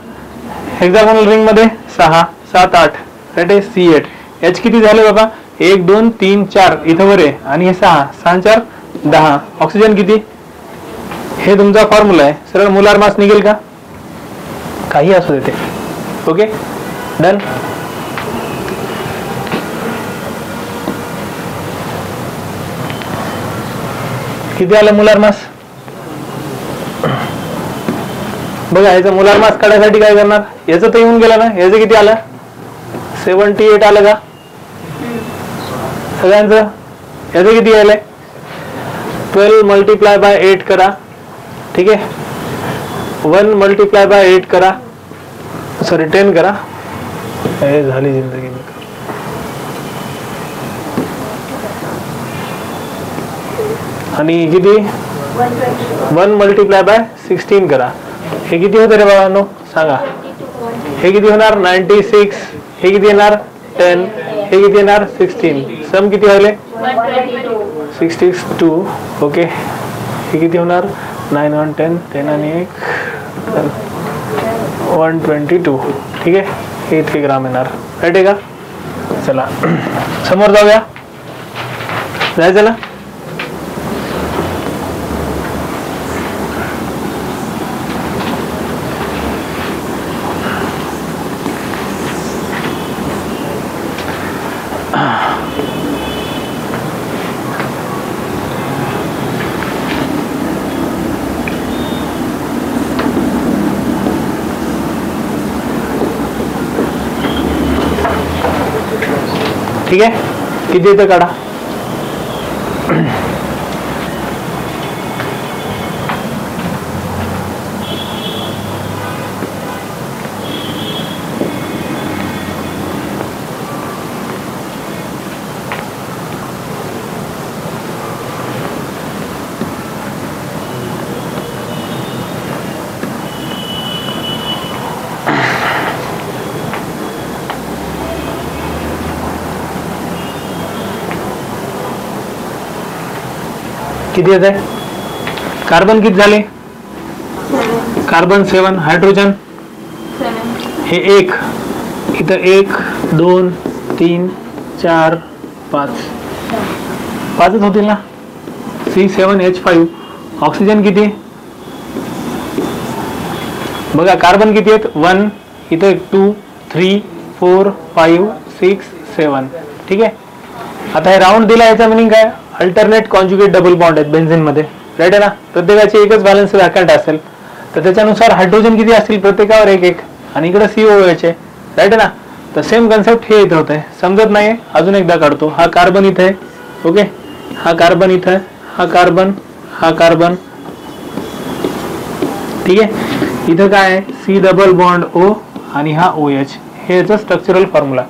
हेक्सागोनल रिंग मध्ये 6, 7, 8. राईट आहे. C8. H किती झाले बाबा? 1, 2, 3, 4 इथं वर आहे आणि हे 6, 6 4 10. ऑक्सिजन किती? हे तुमचा फॉर्म्युला आहे. सरळ मोलार मास निघेल का? काही असू देते. Okay done. किती आलं मोलार मास? बघा याचं मोलार मास काढायसाठी काय करणार? याचं तर येऊन गेलं ना. याचं किती आलं? 78 आलं का सगळ्यांचं? याचं किती आलंय? 12 मल्टिप्लाय बाय 8 करा. ठीक आहे. 1 मल्टिप्लाय बाय 8 करा. सॉरी 10 करा. हे झाली जिंदगी. आणि किती? 1 मल्टिप्लाय बाय 16 करा. हे किती होतं रे बाबांनो सांगा? हे किती होणार? 96. हे किती येणार? 10. हे किती येणार? 16. सम किती झाले? 62. ओके. हे किती होणार? 9 1 10 10 आणि 1 122. ठीक आहे. हे इतके ग्राम येणार. राईट आहे का? चला समोर जाऊया. जायचं ना. ठीक आहे. किती येतं काढा. किती येत आहे? कार्बन किती झाले? कार्बन 7. हायड्रोजन हे 1. इथं 1 2 3 4 5 5च होतील ना. C7H5. ऑक्सिजन किती? बघा कार्बन किती आहेत? 1. इथं 2 3 4 5 6 7. ठीक आहे. आता हे राऊंड दिला. याचा मिनिंग काय? अल्टरनेट कॉन्जुगेट डबल बॉन्ड आहेत बेन्झिन मध्ये. राईट आहे ना. प्रत्येकाची एकच बॅलन्स वॅकंट असेल तर त्याच्यानुसार हायड्रोजन किती असतील? प्रत्येकावर 1 1 आणि इकडे COOH आहे. राईट आहे ना. तर सेम कन्सेप्ट हे इथं होत आहे. समजत नाही अजून एकदा काढतो. हा कार्बन इथे आहे. ओके. हा कार्बन इथं आहे. हा कार्बन, हा कार्बन. ठीक आहे. इथं काय आहे? C डबल बॉन्ड O आणि हा OH. हे याचं स्ट्रक्चरल फॉर्म्युला.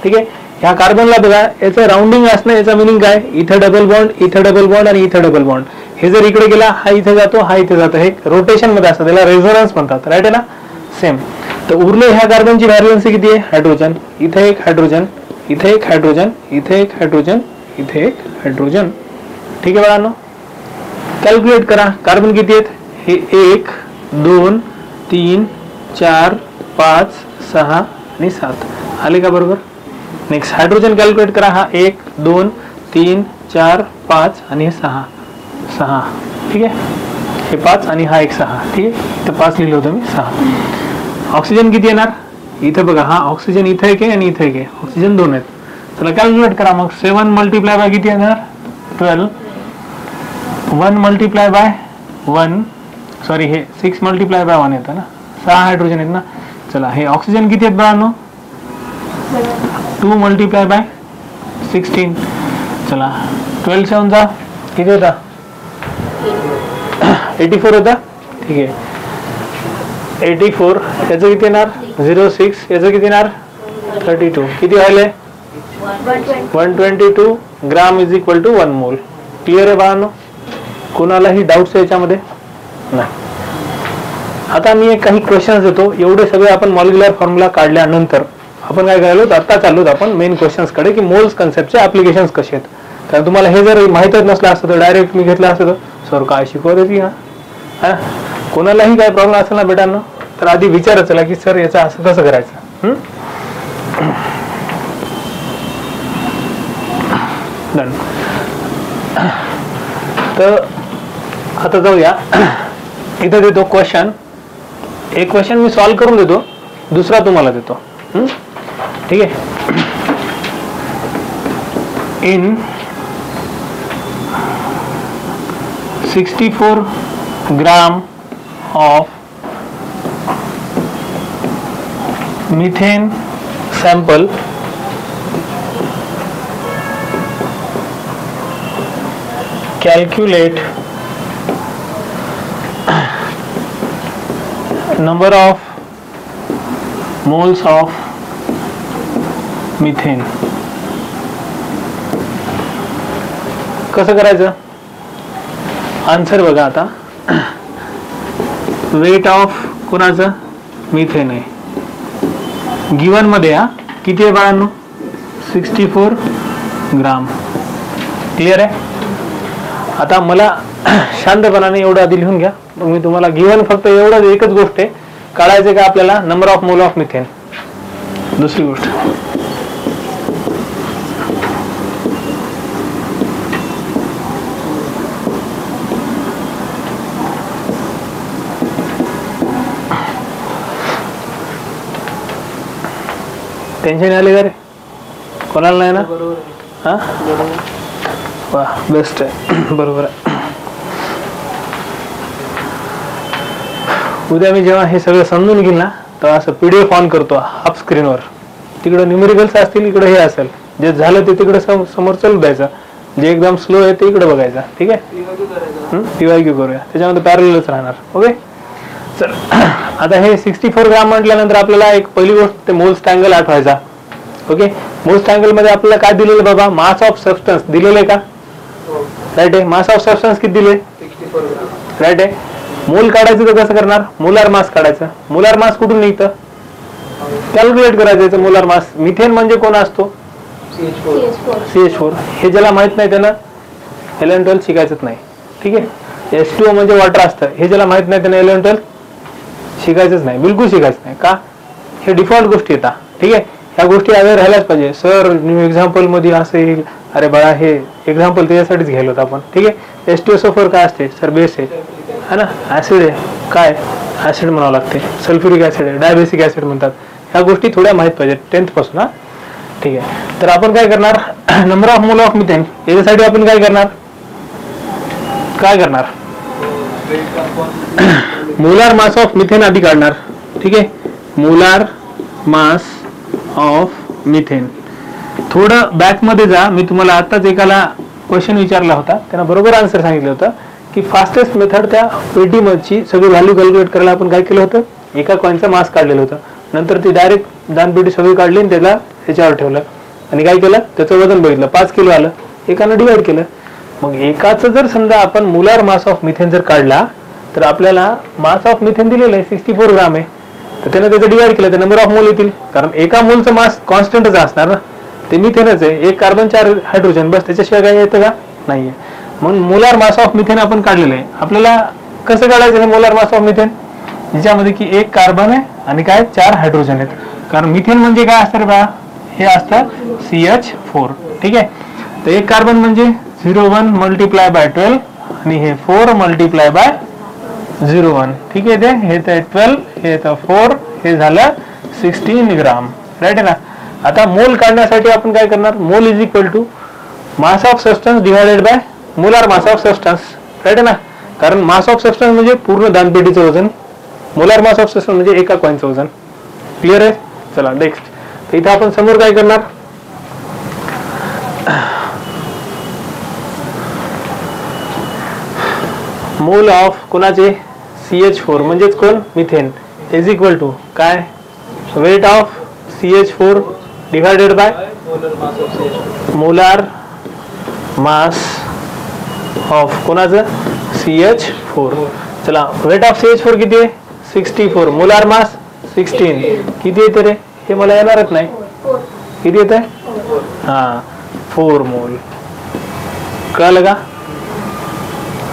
ठीक आहे. ह्या कार्बनला बघा याचं राऊंडिंग असणं. याचा मिनिंग काय? इथं डबल बॉन्ड, इथं डबल बॉन्ड आणि इथं डबल बॉन्ड. हे जर इकडे गेला हा इथे जातो, हा इथे जातो. हे रोटेशन मध्ये असतं. त्याला रेझोनन्स म्हणतात. राईट आहे ना. सेम. तर उरले ह्या कार्बनची व्हॅलन्सी किती आहे? हायड्रोजन. इथे एक हायड्रोजन, इथे एक हायड्रोजन, इथे एक हायड्रोजन, इथे एक हायड्रोजन. ठीक आहे बाळांनो. कॅल्क्युलेट करा. कार्बन किती आहेत? हे 1 2 3 4 5 6 आणि 7 आले का बरोबर? नेक्स्ट हायड्रोजन कॅल्क्युलेट करा. हा 1 2 3 4 5 आणि हे 6 6. ठीक आहे. हे 5 आणि हा एक 6. ठीक आहे. तर 5 लिहिलं होतं मी. 6. ऑक्सिजन किती येणार? इथं बघा हा ऑक्सिजन इथे एक आहे आणि इथे एक आहे. ऑक्सिजन 2 आहेत. चला कॅल्क्युलेट करा मग. 7 मल्टिप्लाय बाय किती येणार? 12. 1 मल्टिप्लाय बाय 1 सॉरी हे 6 मल्टिप्लाय बाय 1 येतं ना. 6 हायड्रोजन आहेत ना. चला हे ऑक्सिजन किती आहेत बाळांनो? 2 मल्टिप्लाय बाय 16. चला 12 7 किती होता? 84 होता, ठीक आहे. 84 याचं किती येणार 06, याचं किती येणार 32, किती व्हायले 122 ग्राम इज इक्वल टू 1 मोल. क्लिअर आहे बाळांनो, कोणालाही डाऊट्स याच्यामध्ये नाही. आता मी एक काही क्वेश्चन्स देतो. एवढे सगळे आपण मॉलिक्युलर फॉर्म्युला काढल्यानंतर आपण काय करायलो, आता चाललो आपण मेन क्वेश्चन्स कडे की मोल्स कन्सेप्टचे ऍप्लिकेशन्स कसे आहेत. कारण तुम्हाला हे जर माहितच नसलं असतं तर डायरेक्ट मी घेतलं असतं तर सर काय शिकवत होती हा. कोणालाही काय प्रॉब्लेम असेल ना बेटांनो तर आधी विचारच चला की सर याचं असं कसं करायचं. डन. तर आता जाऊया. इथं देतो क्वेश्चन, एक क्वेश्चन मी सॉल्व्ह करून देतो, दुसरा तुम्हाला देतो. ठीक आहे. In 64 gram of methane sample, calculate number of moles of methane. कसं करायचं, आन्सर बघा. आता वेट ऑफ कोणाचं मिथेन आहे गिवन मध्ये, किती आहे बाळांनो 64 ग्राम. क्लिअर आहे. आता मला शांतपणाने एवढं आधी लिहून घ्या, मग मी तुम्हाला गिवन फक्त एवढं एकच गोष्ट आहे काढायचं का आपल्याला number of mole of methane. दुसरी गोष्ट टेन्शन आले का रे कोणाला नाही ना. हा वा बेस्ट आहे. बरोबर आहे. उद्या मी जेव्हा हे सगळं समजून घेईन ना तेव्हा असं PDF ऑन करतो हाफ स्क्रीनवर, तिकडं न्यूमेरिकल्स असतील, इकडे हे असेल, जे झालं ते तिकडे समोर चालू द्यायचं, जे एकदम स्लो आहे ते इकडे बघायचं. ठीक आहे. PYQ करूया, त्याच्यामध्ये पॅरलच राहणार. ओके. तर आता हे 64 ग्राम म्हटल्यानंतर आपल्याला एक पहिली गोष्ट ते मोल्स ट्रायंगल आठवायचा. ओके. मोल्स ट्रायंगल मध्ये आपल्याला काय दिलेलं बाबा, मास ऑफ सबस्टन्स दिलेलं आहे का. राईट आहे. मास ऑफ सबस्टन्स किती दिले 64 ग्राम. राईट आहे. मोल काढायचं तर कसं करणार, मोलार मास काढायचं. मोलार मास कुठून निघतं, कॅल्क्युलेट करायचं मोलार मास. मिथेन म्हणजे कोण असतो CH4. हे ज्याला माहित नाही त्यानं 11 12 शिकायचंच नाही. ठीक आहे. H2O म्हणजे वॉटर असतं, हे ज्याला माहित नाही त्यानं 11 12 शिकायचंच नाही, बिलकुल शिकायचं नाही. का, हे डिफॉल्ट गोष्टी येतात. ठीक आहे. ह्या गोष्टी अवेअर राहिल्याच पाहिजे. सर न्यू एक्झाम्पल मध्ये असं येईल, अरे बाळा हे एक्झाम्पल त्याच्यासाठीच घ्यायला होतं आपण. ठीक आहे. H2SO4 काय असते सर, बेस आहे है ना, ऍसिड आहे, काय ऍसिड म्हणावं लागते, सल्फ्युरिक ऍसिड आहे, डायबेसिक ऍसिड म्हणतात. ह्या गोष्टी थोड्या माहित पाहिजे 10th पासून. हा ठीक आहे. तर आपण काय करणार, number of mole of methane याच्यासाठी आपण काय करणार मोलार मास ऑफ मिथेन आधी काढणार. ठीक आहे. Molar mass of methane. थोडं बॅक मध्ये जा, मी तुम्हाला आताच एकाला क्वेश्चन विचारला होता, त्यांना बरोबर आन्सर सांगितलं होतं की फास्टेस्ट मेथड त्या पेटी मधची सगळी व्हॅल्यू कॅल्क्युलेट करायला आपण काय केलं होतं, एका कॉइनचं मास काढलेलं होतं. नंतर ती डायरेक्ट दानपेटी सगळी काढली आणि त्याला ह्याच्यावर ठेवलं आणि काय केलं, त्याचं वजन बघितलं, 5 किलो आलं. एकानं डिवाइड केलं. मग एकाचं जर समजा आपण मोलार मास ऑफ मिथेन जर काढला तर आपल्याला मास ऑफ मिथेन दिलेलं आहे 64 ग्राम आहे, तर त्यानं त्याचं डिवाइड केलं तर नंबर ऑफ मोल येतील. कारण एका मोलचं मास कॉन्स्टंटच असणार ना, ते मिथेनच आहे, 1 कार्बन 4 हायड्रोजन, बस त्याच्याशिवाय काय येतं का, नाहीये. म्हणून मोलार मास ऑफ मिथेन आपण काढलेलं आहे. आपल्याला कसं काढायचं हे मोलार मास ऑफ मिथेन, ज्याच्यामध्ये की 1 कार्बन आहे आणि काय 4 हायड्रोजन आहेत. कारण मिथेन म्हणजे काय असतं रे बा, हे असतं CH4. ठीक आहे. तर 1 कार्बन म्हणजे 0.1 मल्टिप्लाय बाय 12 आणि हे 4 मल्टिप्लाय बाय 0.1. ठीक आहे. हे तर 12, हे तर 4, हे झालं 16 ग्राम. राईट आहे ना. आता मोल काढण्यासाठी आपण काय करणार, mole is equal to mass of substance divided by molar mass of substance. Right आहे ना. कारण मास ऑफ सबस्टन्स म्हणजे पूर्ण दानपेटीचं वजन, मोलार मास ऑफ सबस्टन्स म्हणजे एका कॉइनचं वजन. क्लिअर आहे. चला नेक्स्ट. तर इथे आपण समोर काय करणार, मोल ऑफ कोणाचे CH4 म्हणजेच कोण मिथेन इज इक्वल टू काय weight of CH4 divided by molar mass of कोणाचं CH4. चला वेट ऑफ CH4 किती आहे 64 मोलार मास 16 किती येते रे हे मला येणारच नाही किती येत आहे हा 4 मोल. कळलं का.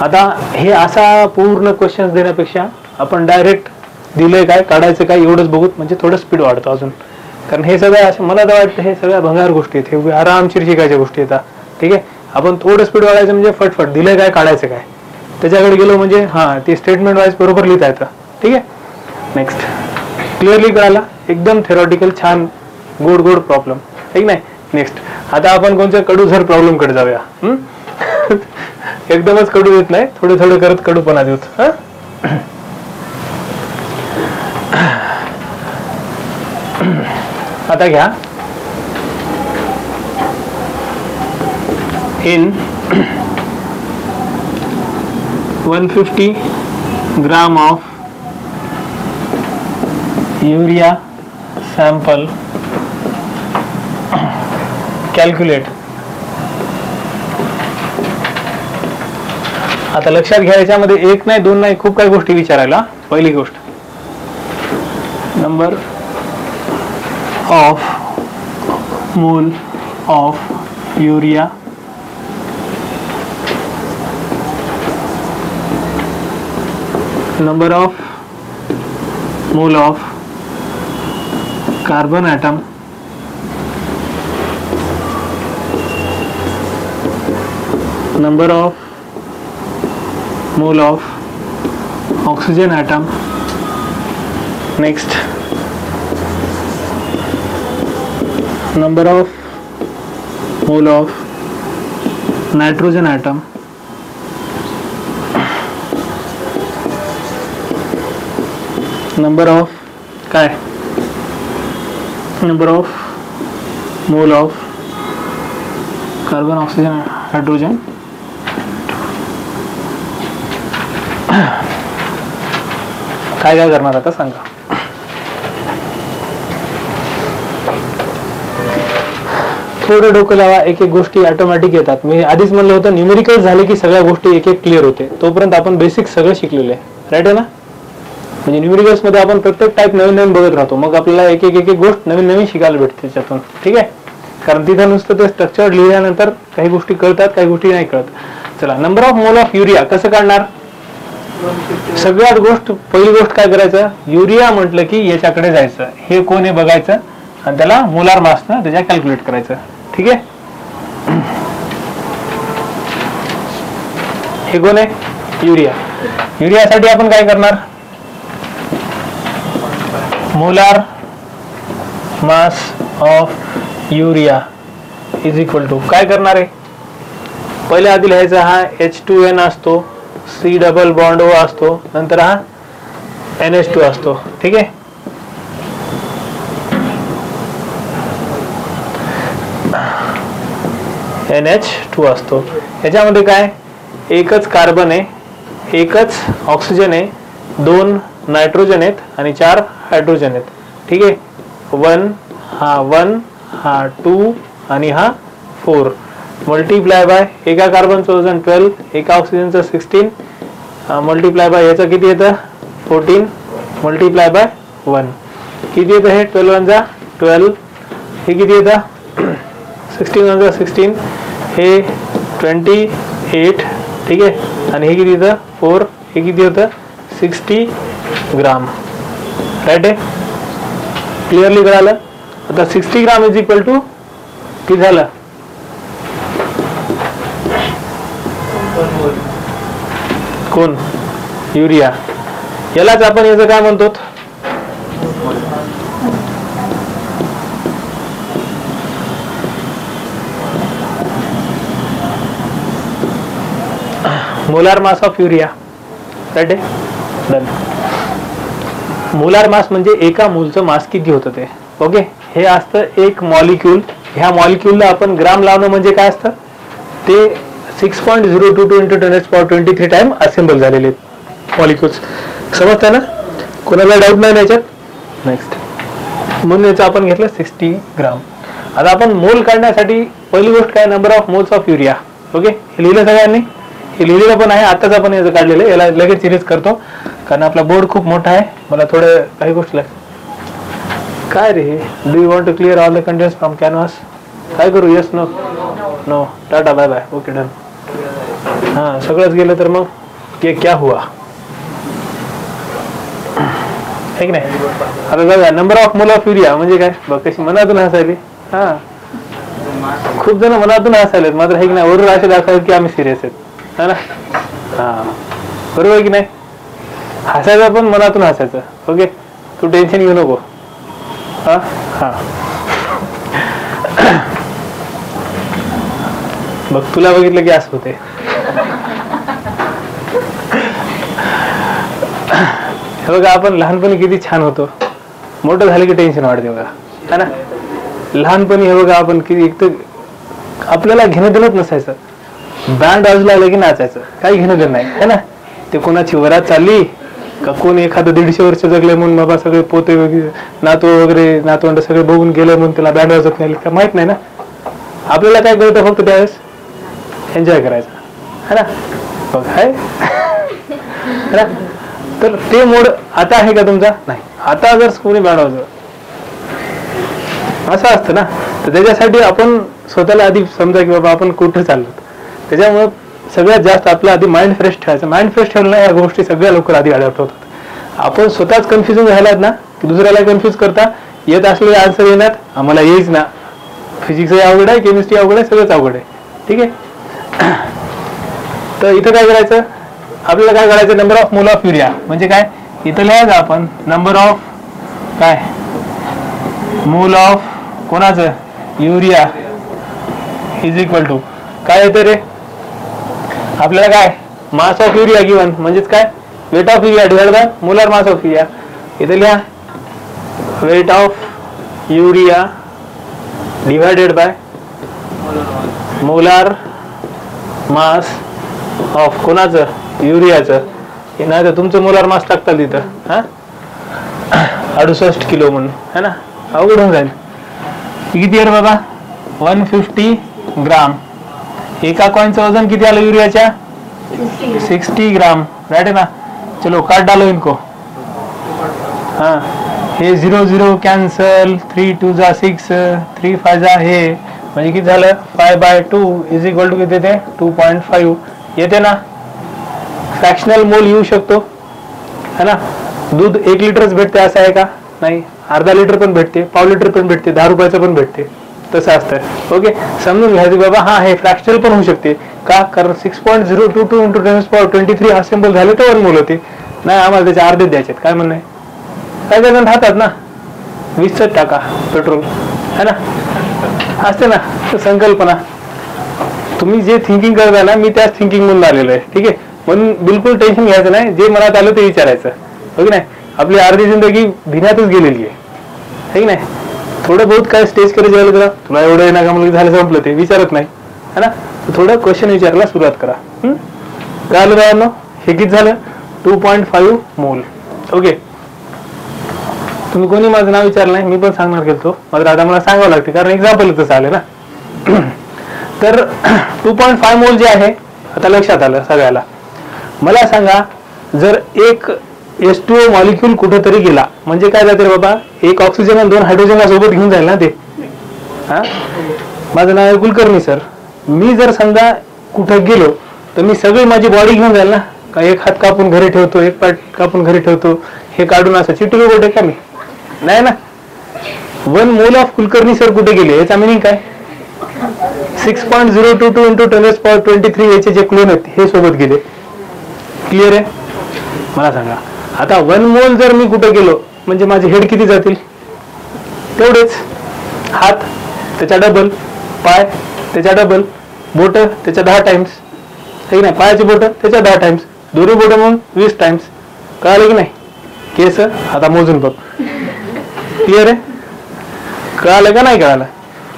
आता हे असा पूर्ण क्वेश्चन देण्यापेक्षा आपण डायरेक्ट दिलंय काय काढायचं काय एवढंच बघूत म्हणजे थोडं स्पीड वाढतं अजून. कारण हे सगळं असं मला तर वाटतं हे सगळ्या भंगार गोष्टी आहेत हे आरामशीर शिकायच्या गोष्टी येतात. ठीक आहे आपण थोडं स्पीड वाढायचं म्हणजे फटफट दिलंय काय काढायचं काय त्याच्याकडे गेलो म्हणजे हा ते स्टेटमेंट वाईज बरोबर लिहिता येतं. ठीक आहे नेक्स्ट क्लिअरली कळाला एकदम थेरॉटिकल छान गोड गोड प्रॉब्लेम ठीक नाही. नेक्स्ट आता आपण कोणत्या कडूझर प्रॉब्लेम कडे जाऊया. एकदमच कडू येत नाही थोडे थोडे करत कडूपणा देऊत. आता घ्या in 150 gram of urea sample calculate. आता लक्षात घ्या याच्यामध्ये एक नाही दोन नाही खूप काही गोष्टी विचारायला. पहिली गोष्ट number of mole of urea number of mole of carbon atom number of mole of oxygen atom. Next number of mole of nitrogen atom. Number of काय number of mole of carbon oxygen hydrogen. काय काय करणार आता सांगा. थोडं डोकं लावा एक एक गोष्टी ऑटोमॅटिक येतात. मी आधीच म्हणलं होतं न्यूमेरिकल झाले की सगळ्या गोष्टी एक एक क्लिअर होते. तोपर्यंत आपण बेसिक सगळं शिकलेलं आहे राईट आहे ना. म्हणजे न्यूमेरिकल्स मध्ये आपण प्रत्येक टाईप नवीन नवीन बघत राहतो मग आपल्याला एक एक गोष्ट नवीन नवीन शिकायला भेटते त्याच्यातून. ठीक आहे कारण तिथं नुसतं ते स्ट्रक्चर लिहिल्यानंतर काही गोष्टी कळतात काही गोष्टी नाही कळत. चला number of mole of urea कसं काढणार. सगळ्यात गोष्ट पहिली गोष्ट काय करायचं युरिया म्हटलं की याच्याकडे जायचं हे कोण आहे बघायचं आणि त्याला मोलार मास ना त्याच्या कॅल्क्युलेट करायचं. ठीक आहे हे कोण आहे युरिया. युरियासाठी आपण काय करणार molar mass of urea is equal to काय करणार आहे पहिले आधी लिहायचा हा H2N असतो C डबल बॉन्ड O असतो नंतर हा NH2 असतो. ठीक आहे NH2 असतो. याच्यामध्ये काय एकच कार्बन आहे एकच ऑक्सिजन आहे 2 नायट्रोजन आहेत आणि 4 हायड्रोजन आहेत. ठीक आहे 1 हा 2 आणि हा 4 मल्टीप्लाय बाय एका कार्बनचं वजन 12 एका ऑक्सिजनचं 16 मल्टीप्लाय बाय याचं किती येतं 14 मल्टीप्लाय बाय 1 किती येतं हे 12 1 जा 12 हे किती येतं 16 1 जा 16 हे 28. ठीक आहे आणि हे किती येतं 4 हे किती होतं 60 ग्राम राईट आहे क्लिअरली कळालं. आता 60 ग्राम इज इक्वल टू किती झालं कोण युरिया. यालाच आपण याचं काय म्हणतो molar mass of urea right आहे डन. मोलार मास म्हणजे एका मोलचं मास किती होतं ते. ओके हे असतं एक मॉलिक्यूल. ह्या मॉलिक्यूलला आपण ग्राम लावणं म्हणजे काय असतं ते 6.022 इंटू 10⁻23 टाइम असेंबल झालेले मॉलिक्युल्स. समजतंय ना? कोणाला डाऊट नाही याच्यात? नेक्स्ट, म्हणून याचं आपण घेतलं 60 ग्राम. आता आपण मोल काढण्यासाठी पहिली गोष्ट काय, number of moles of urea. Okay, हे लिहिलं सगळ्यांनी? हे लिहिलेलं पण आहे, आताच आपण याचं काढलेलं. याला लगेच सिरीज करतो कारण आपला बोर्ड खूप मोठा आहे. मला थोडं काही गोष्टी काय रे, do you want to clear all the contents from canvas? काय करू? Yes, no? No, tata, bye bye, okay, done. हां, सगळंच गेलं तर मग ये क्या हुआ, है की नाही? आता बघा, number of mole of urea म्हणजे काय बघ, कशी मनातून हसायली. हां, खूप जण मनातून हसायलेत, मात्र हे की नाही वरून असे दाखवायचे की आम्ही सिरियस आहेत, है ना? हां, बरोबर आहे की नाही? हसायचं पण मनातून हसायचं. ओके, तू टेन्शन घेऊ नको. हां हां, बघ तुला बघितलं की असं होते. हे बघा, आपण लहानपणी किती छान होतो, मोठं झालं की टेन्शन वाढते बघा, है ना? लहानपणी हे बघा आपण किती, एक तर आपल्याला घेणं देणंच नसायचं. बँड वाजला आलं की नाचायचं, काही घेणं देणं नाही, है ना? ते कोणाची वरात चालली का, कोण एखादं 150 वर्ष जगले म्हणून बाबा सगळे पोते वगैरे नातू वगैरे नातवंड सगळे बघून गेले म्हणून त्याला बँड वाजत नाही का, माहित नाही ना. आपल्याला काय कळतं, फक्त त्यावेळेस एन्जॉय करायचं, है ना? बघ आहे ना? तर ते मोड आता आहे का तुमचा? नाही. आता जर कोणी बँड वाजवलं असं असतं ना, तर त्याच्यासाठी आपण स्वतःला आधी समजा की बाबा आपण कुठं चाललो. त्याच्यामुळं सगळ्यात जास्त आपलं आधी माइंड फ्रेश ठेवायचं. माइंड फ्रेश ठेवलं या गोष्टी सगळ्या लवकर आधी अडॅप्ट होतात. आपण स्वतःच कन्फ्युजन झालात ना की दुसऱ्याला कन्फ्युज करता, येत असलेले आन्सर येणार आम्हाला येईच ना, फिजिक्सही अवघड आहे, केमिस्ट्री अवघड आहे, सगळंच अवघड आहे. ठीक आहे, तर इथं काय करायचं, आपल्याला काय करायचं, number of mole of urea म्हणजे काय, इथं लिहायचं आपण नंबर ऑफ काय, मोल ऑफ कोणाचं, युरिया इज इक्वल टू काय येतं रे आपल्याला, काय, मास ऑफ युरिया गिवन म्हणजेच काय, weight of urea divide by molar mass of urea. इथे लिहा weight of urea divided by molar mass of कोणाचं, युरियाचं. नाही तर तुमचं मोलार मास टाकता तिथं, हा 68 किलो म्हणून, है ना? अवघड होऊन जाईल. किती आहे बाबा, 150 ग्राम. एका कॉइनचं वजन किती आलं युरियाच्या, 60 ग्राम, राइट है ना? चलो काट डालो इनको. हाँ, हे 0 0 कॅन्सल, 3 2 जा 6, 3 5 जा हे म्हणजे किती झालं, 5/2 इज इक्वल टू किती येते, 2.5 येते ना. फ्रॅक्शनल मोल येऊ शकतो, है ना? दूध 1 लिटरच भेटते असं आहे का? नाही, अर्धा लिटर पण भेटते, पाव लिटर पण भेटते, 10 रुपयाचं पण भेटते, तसं असतं. ओके, समजून घ्यायचं बाबा. हा, हे फ्रॅक्शनल पण होऊ शकते का, कारण 6.022 इंटू 10⁻23 असेंबल झाले तर 1 मोल होते. नाही, आम्हाला त्याचे अर्धेच द्यायचे. काय म्हणणं आहे? काय जण राहतात ना 20च टाका पेट्रोल, है ना? असते ना संकल्पना. तुम्ही जे थिंकिंग करताय ना, मी त्याच थिंकिंग म्हणून आलेलो आहे. ठीक आहे, म्हणून बिलकुल टेन्शन घ्यायचं नाही, जे मनात आलं ते विचारायचं. हो की नाही? आपली अर्धी जिंदगी भिण्यातच गेलेली आहे, है की नाही? थोडं बहुत काय स्टेज करे जेवायला तुला, तुला एवढं आहे ना का, मुलगी झालं संपलं ते विचारत नाही, है ना? थोडं क्वेश्चन विचारायला सुरुवात करा. कळलं बाळांनो? हे किती झालं, 2.5 मोल. ओके, तुम्ही कोणी माझं नाव विचारलं नाही, मी पण सांगणार गेलो, मात्र आता मला सांगावं लागते कारण एक्झाम्पल तसं आलं ना. तर 2.5 मोल जे आहे, आता लक्षात आलं सगळ्याला. मला सांगा, जर एक H2O मॉलिक्यूल कुठेतरी गेला म्हणजे काय जाते रे बाबा, एक ऑक्सिजन आणि 2 हायड्रोजनला सोबत घेऊन जाईल ना ते. हा, माझं नाव आहे कुलकर्णी सर. मी जर समजा कुठं गेलो तर मी सगळी माझी बॉडी घेऊन जाईल ना का, एक हात कापून घरी ठेवतो, एक पाठ कापून घरी ठेवतो, हे काढून असं चिटू कुठे का मी, नाही ना. 1 मोल ऑफ कुलकर्णी सर कुठे गेले याचा मिनिंग काय, 6.022 इंटू 10⁻23 याचे जे क्लोन आहेत हे सोबत गेले. क्लिअर आहे? मला सांगा आता 1 मोल जर मी कुठे गेलो म्हणजे माझे हेड किती जातील, तेवढेच. हात त्याच्या डबल, पाय त्याच्या डबल, बोट त्याच्या 10 टाइम्स, ठीक नाही? पायाची बोट त्याच्या 10 टाइम्स, दोन्ही बोट म्हणून 20 टाइम्स. कळालं की नाही? केस आता मोजून बघ. क्लिअर आहे? कळालं का नाही कळालं?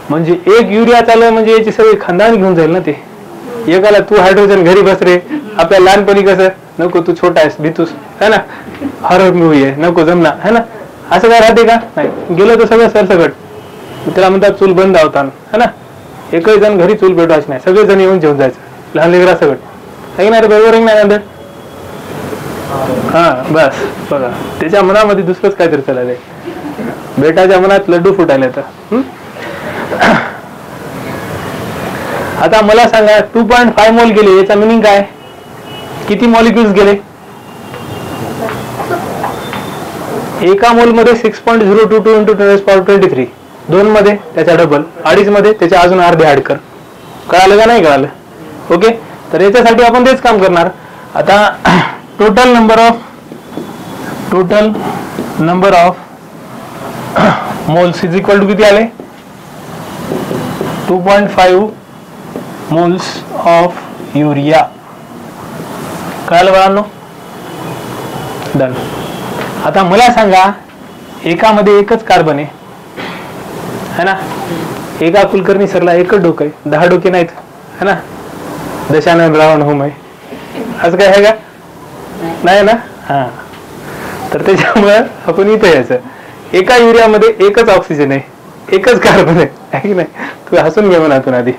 म्हणजे एक युरिया चालू म्हणजे याची सगळी खानदान घेऊन जाईल ना ते. एकाला तू हायड्रोजन घरी बस रे, आपल्या लहानपणी कसं नको तू छोटा आहेस भीतूस है ना, हॉरर मूवी आहे नको जमना है ना, असं काय राहते का? नाही, गेलं तर सगळं सरसकट. त्याला म्हणतात चूल बंद होता है ना, एकही जण घरी चूल पेटवायची नाही, सगळे जण येऊन जेवून जायचं, लहान लेकरा सगळं आहे नाही रे, बरोबर आहे नाही नंतर. हा बस बघा, त्याच्या मनामध्ये दुसरंच काहीतरी चाललंय, बेटाच्या मनात लड्डू फुटायला तर. आता मला सांगा 2.5 मोल गेले, याचा मिनिंग काय? किती मॉलिक्युल्स गेले? एका मोल मध्ये 6.022 × 10⁻23, 2 मध्ये त्याच्या डबल, 2.5 मध्ये त्याच्या अजून अर्धे ऍड कर. कळालं का नाही कळालं? ओके, तर याच्यासाठी आपण तेच काम करणार. आता total number of moles is equal to किती आले? 2.5 मोल्स ऑफ युरिया. कळालं बाळांनो? डन. आता मला सांगा, एकामध्ये एकच कार्बन आहे है ना, एका कुलकर्णी सरला एकच डोकं आहे, 10 डोके नाहीत है ना, दशानन रावण होम आहे, असं काय आहे का? नाही ना. हा, तर त्याच्यामुळं आपण इथं यायचं, एका युरियामध्ये एकच ऑक्सिजन आहे, एकच कार्बन आहे की नाही. तू हसून घे मनातून आधी,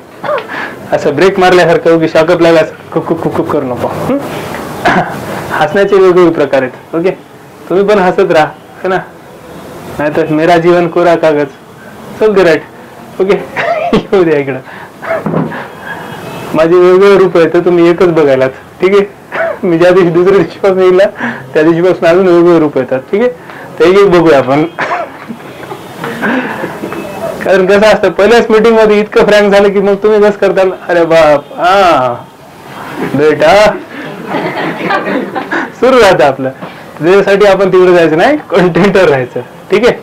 असं ब्रेक मारल्यासारखं की शॉकअप लागला खूप खूप खूप खूप करू नको. हसण्याचे वेगवेगळे प्रकार आहेत. ओके, तुम्ही पण हसत राहा है ना, नाहीतर मेरा जीवन कोरा कागज चल राईट. ओके, येऊ द्या इकडं, माझे वेगवेगळे रूप आहे तर तुम्ही एकच बघायलात. ठीक आहे, मी ज्या दिवशी दुसऱ्या दिवशीपासून येईल ना त्या दिवशीपासून अजून वेगवेगळे रूप येतात. ठीक आहे, ते एक बघूया आपण. कारण कसं असतं, पहिल्याच मीटिंग मध्ये इतकं फ्रँक झालं की मग तुम्ही कसं करताल, अरे बाप हा बेटा सुरू राहतं आपलं. त्याच्यासाठी आपण तिकडे जायचं नाही, कंटेंटर राहायचं. ठीक आहे,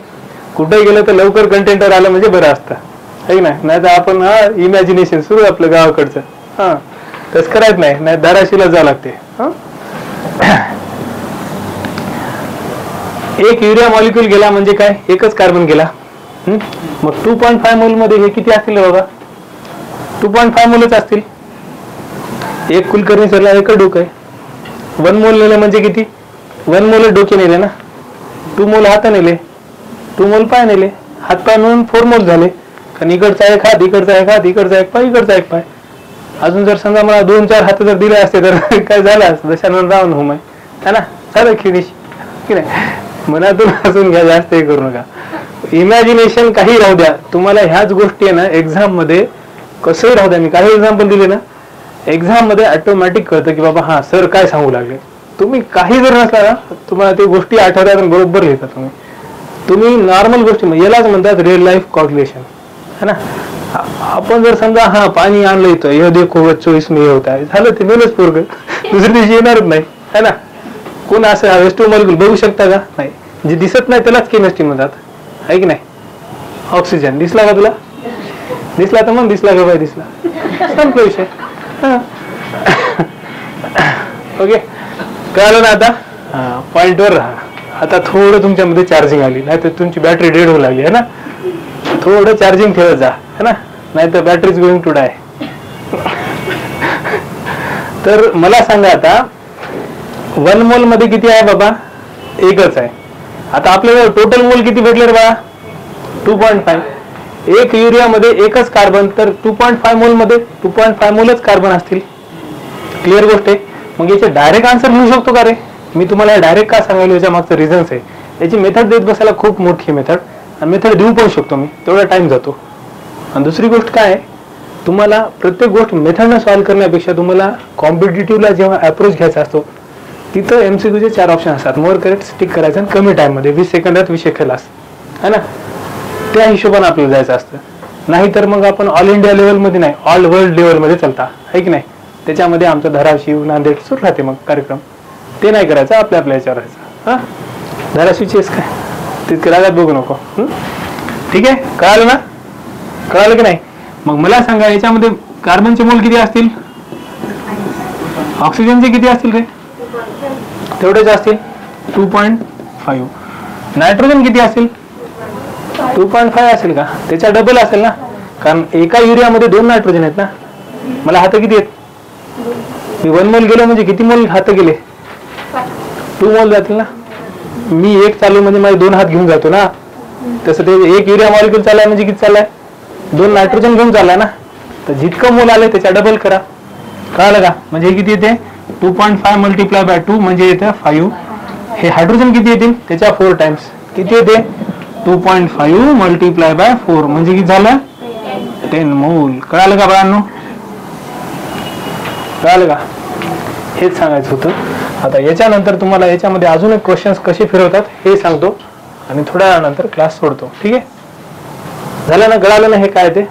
कुठे गेलं तर लवकर कंटेंटर आलं म्हणजे बरं असतं है ना, नाही तर आपण हा इमॅजिनेशन सुरू आपलं गावाकडचं. हा, तसं करायचं नाही, धाराशिवला जावं लागते. एक युरिया मॉलिक्यूल गेला म्हणजे काय, एकच कार्बन गेला. मग 2.5 मोल मध्ये हे किती असतील बाबा? 2.5 मोलच असतील. एक कुलकर्णी सरला एकच डोकं आहे, 1 मोल नेलं म्हणजे किती? 1 मोल डोके नेले ना, 2 मोल हात नेले, 2 मोल पाय नेले, हात पाय मिळून 4 मोल झाले. कारण इकडचा एक हात, इकडचा एक हात, इकडचा एक पाय, इकडचा एक पाय. अजून जर समजा मला 2-4 हात जर दिले असते तर काय झालं असतं, दशानन रावण होम आहे ना, झालं फिनिश की नाही. मनातून हसून घ्या, जास्त हे करू नका. इमॅजिनेशन काही राहू द्या, तुम्हाला ह्याच गोष्टी आहे ना एक्झाम मध्ये कसंही राहू द्या. मी काही एक्झाम्पल दिले ना, एक्झाम मध्ये ऑटोमॅटिक कळतं की बाबा हा सर काय सांगू लागले. तुम्ही काही जर नसला ना, तुम्हाला ते गोष्टी आठवतात आणि बरोबर लिहिता तुम्ही नॉर्मल गोष्टी. यालाच म्हणतात रिअल लाईफ कॉल्क्युलेशन है ना. आपण जर समजा हा पाणी आणलं इथं, हे देखो बच्चो इसमें होता है, झालं ते मेलच पोरग, दुसऱ्या दिवशी येणारच नाही है ना. कोण असं वेस्टू मॉलिक्यूल बघू शकता का? नाही. जे दिसत नाही त्यालाच केमिस्ट्री म्हणतात आहे की नाही. ऑक्सिजन दिसला का तुला? दिसला तर मग दिसला का बाय दिसला, संपला विषय. ओके, कळलं ना आता. पॉइंटवर राहा. आता थोडं तुमच्यामध्ये चार्जिंग आली, नाही तर तुमची बॅटरी डेड होऊ लागली है ना. थोडं चार्जिंग ठेवत जा है ना, नाही तर battery is going to die. तर मला सांगा आता 1 मोल मध्ये किती आहे बाबा? एकच आहे. आता आपल्याला टोटल मोल किती भेटले रे बाबा? 2.5. एक युरिया मध्ये एकच कार्बन, तर 2.5 मोल मध्ये 2.5 मोलच कार्बन असतील. क्लिअर गोष्ट आहे. मग याचे डायरेक्ट आन्सर मिळू शकतो का रे? मी तुम्हाला डायरेक्ट का सांगायला, याच्या मागचं रिझन्स आहे. याची मेथड देत बसायला खूप मोठी मेथड, आणि मेथड देऊ पण शकतो मी, तेवढा टाइम जातो. आणि दुसरी गोष्ट काय आहे, तुम्हाला प्रत्येक गोष्ट मेथडनं सॉल्व्ह करण्यापेक्षा तुम्हाला कॉम्पिटिटिव्हला जेव्हा अप्रोच घ्यायचा असतो तिथं MCQचे 4 ऑप्शन असतात. मोर करेक्ट, स्टिक करायचं आणि कमी टाइम मध्ये 20 सेकंदात विषय खलास है ना. त्या हिशोबाने आपल्याला जायचं असतं. नाहीतर मग आपण ऑल इंडिया लेवलमध्ये नाही, ऑल वर्ल्ड लेवलमध्ये चालता आहे की नाही. त्याच्यामध्ये आमचं धाराशिव, नांदेड सुरू राहते मग कार्यक्रम. ते नाही करायचं, आपल्या याच्यावर राहायचं. हा, धाराशिवचेच काय तितके रागात बघू नको. ठीक आहे, कळालं ना? कळालं की नाही? मग मला सांगा, याच्यामध्ये कार्बनचे मोल किती असतील? ऑक्सिजनचे किती असतील रे? तेवढेच असतील, 2.5. नायट्रोजन किती असेल? 2.5 असेल का? त्याच्या डबल असेल ना, कारण एका युरियामध्ये 2 नायट्रोजन आहेत ना. मला हात किती आहेत? मी 1 मोल गेलो म्हणजे किती मोल हात गेले? 2 मोल जातील ना. मी एक चालू म्हणजे माझे 2 हात घेऊन जातो ना. तसं ते एक युरिया मॉलिक्यूल चाललाय म्हणजे किती चाललाय? 2 नायट्रोजन घेऊन चाललाय ना. तर जितकं मोल आले त्याच्या डबल करा. कळालं का? म्हणजे हे किती येते? 2.5 मल्टिप्लाय बाय 2 म्हणजे येतं 5. हे हायड्रोजन किती येतील? त्याच्या 4 टाइम्स. किती येते? 2.5 मल्टिप्लाय बाय 4 म्हणजे किती झालं? 10 मोल. कळालं का बाळांनो? कळालं का? हेच सांगायचं होतं. आता याच्यानंतर तुम्हाला याच्यामध्ये अजून एक क्वेश्चन्स कसे फिरवतात हे सांगतो आणि थोड्या वेळानंतर क्लास सोडतो. ठीक आहे? झालं ना? कळालं ना हे काय ते?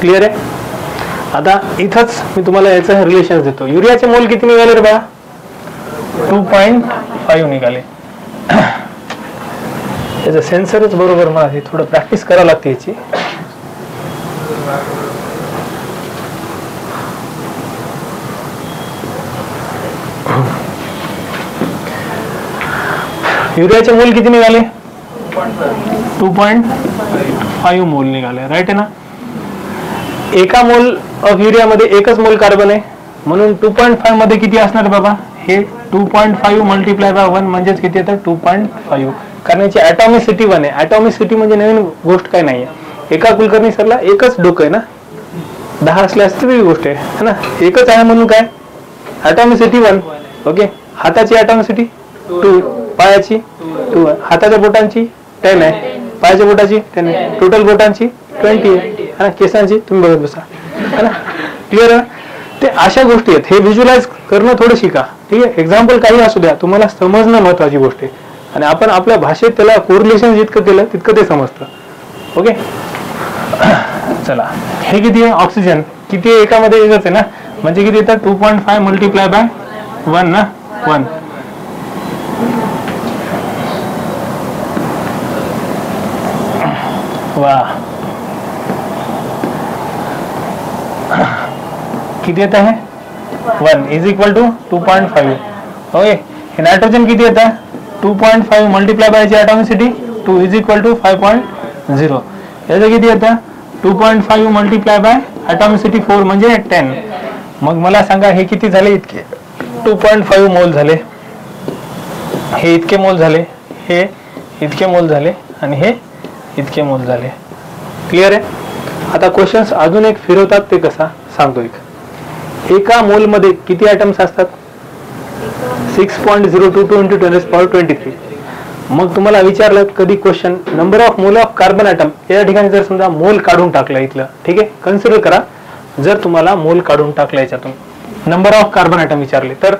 क्लिअर आहे? आता इथंच मी तुम्हाला याचं रिलेशन देतो. युरियाचे मोल किती निघाले रे बा? 2.5 निघाले. याचं सेन्सरच बरोबर मला हे थोडं प्रॅक्टिस करावं लागते याची. युरियाचे मोल किती निघाले? 2.5 मोल निघाले. राईट आहे ना? एका मोल ऑफ युरिया मध्ये एकच मोल कार्बन आहे म्हणून 2.5 मध्ये किती असणार बाबा? हे 2.5 मल्टिप्लाय बाय 1 म्हणजेच किती येतं? 2.5. कारण याची ॲटॉमिसिटी 1 आहे. ॲटॉमिसिटी म्हणजे नवीन गोष्ट काय नाहीये. एका कुलकर्णी सरला एकच डोकं आहे ना. 10 असल्यास वेगळी गोष्ट आहे ना. एकच आहे म्हणून काय? ॲटॉमिसिटी 1. ओके. हाताची ॲटॉमिसिटी 2, पायाची 2, हाताच्या बोटांची 10 आहे, पायाच्या बोटाची 10 आहे, टोटल बोटांची 20 आहे, केसांची तुम्ही बघत बसा है ना. क्लिअर आहे? ते अशा गोष्टी आहेत. हे व्हिज्युअलाइज करणं थोडं शिका. ठीक आहे? एक्झाम्पल काही असू द्या, तुम्हाला समजणं महत्वाची गोष्ट आहे आणि आपण आपल्या भाषेत त्याला कोरिलेशन जितकं केलं तितकं ते समजतं. ओके. चला, हे किती आहे? ऑक्सिजन किती आहे? एकामध्ये एकच आहे ना, म्हणजे किती येतात? 2.5 मल्टिप्लाय बाय 1 ना. 1. वा, किती येत आहे? 1 इज इक्वल टू 2.5. ओके. हे नायट्रोजन किती येत आहे? 2.5 मल्टिप्लाय बाय ची ॲटॉमिसिटी 2 इज इक्वल टू 5.0. याचं किती येतं? 2.5 मल्टिप्लाय बाय ॲटॉमिसिटी 4 म्हणजे 10. मग मला सांगा हे किती झाले? इतके 2.5 मोल झाले, हे इतके मोल झाले, हे इतके मोल झाले आणि हे इतके मोल झाले. क्लिअर आहे? आता क्वेश्चन्स अजून एक फिरवतात ते कसा सांगतो. एका मोल मध्ये किती ॲटम्स असतात? 6.022 × 10⁻23. मग तुम्हाला विचारलं कधी question number of mole of carbon atom, या ठिकाणी जर समजा मोल काढून टाकलं इथलं, ठीक आहे, कन्सिडर करा जर तुम्हाला मोल काढून टाकलं याच्यातून नंबर ऑफ कार्बन ॲटम विचारले तर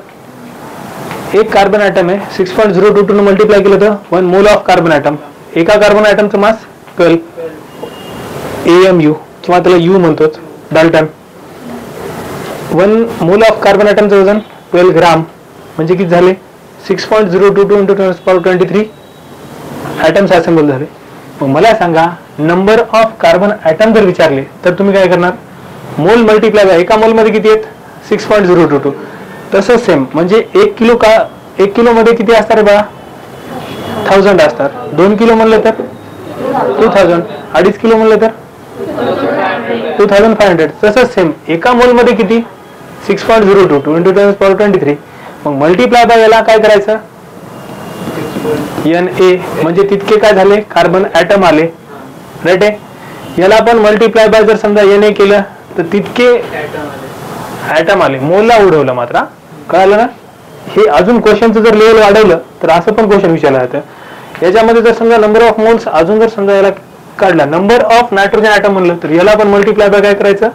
एक कार्बन ॲटम आहे 6.022 मल्टिप्लाय केलं तर 1 मोल ऑफ कार्बन ॲटम. एका कार्बन ॲटमचं मास 12 AMU किंवा त्याला U म्हणतो डाल्टन. 1 मोल ऑफ कार्बन ॲटमचं वजन 12 ग्राम म्हणजे किती झाले? 6.022 × 10⁻23 ॲटम्स असेंबल झाले. मग मला सांगा नंबर ऑफ कार्बन ॲटम जर विचारले तर तुम्ही काय करणार? मोल मल्टिप्लाय बाय एका मोल मध्ये किती आहेत? 6.022. तसंच सेम म्हणजे 1 किलो का 1 किलो मध्ये किती असतात बघा? 1000 असतात. 2 किलो म्हणलं तर 2000, 2.5 किलो म्हणलं तर 2500. तसंच सेम एका मोल मध्ये किती? 6.022 × 10⁻23. मग मल्टिप्लाय बाय याला काय करायचं? Na म्हणजे तितके काय झाले? कार्बन ॲटम आले. राईट आहे? याला पण मल्टिप्लाय बाय जर समजा Na केलं तर तितके ॲटम आले. मोलला उडवलं मात्र. कळालं ना? हे अजून क्वेश्चनचं जर लेवल वाढवलं तर असं पण क्वेश्चन विचारलं जातं. याच्यामध्ये जर समजा नंबर ऑफ मोल्स अजून जर समजा याला काढला, नंबर ऑफ नायट्रोजन ॲटम म्हणलं तर याला पण मल्टिप्लाय बाय काय करायचं?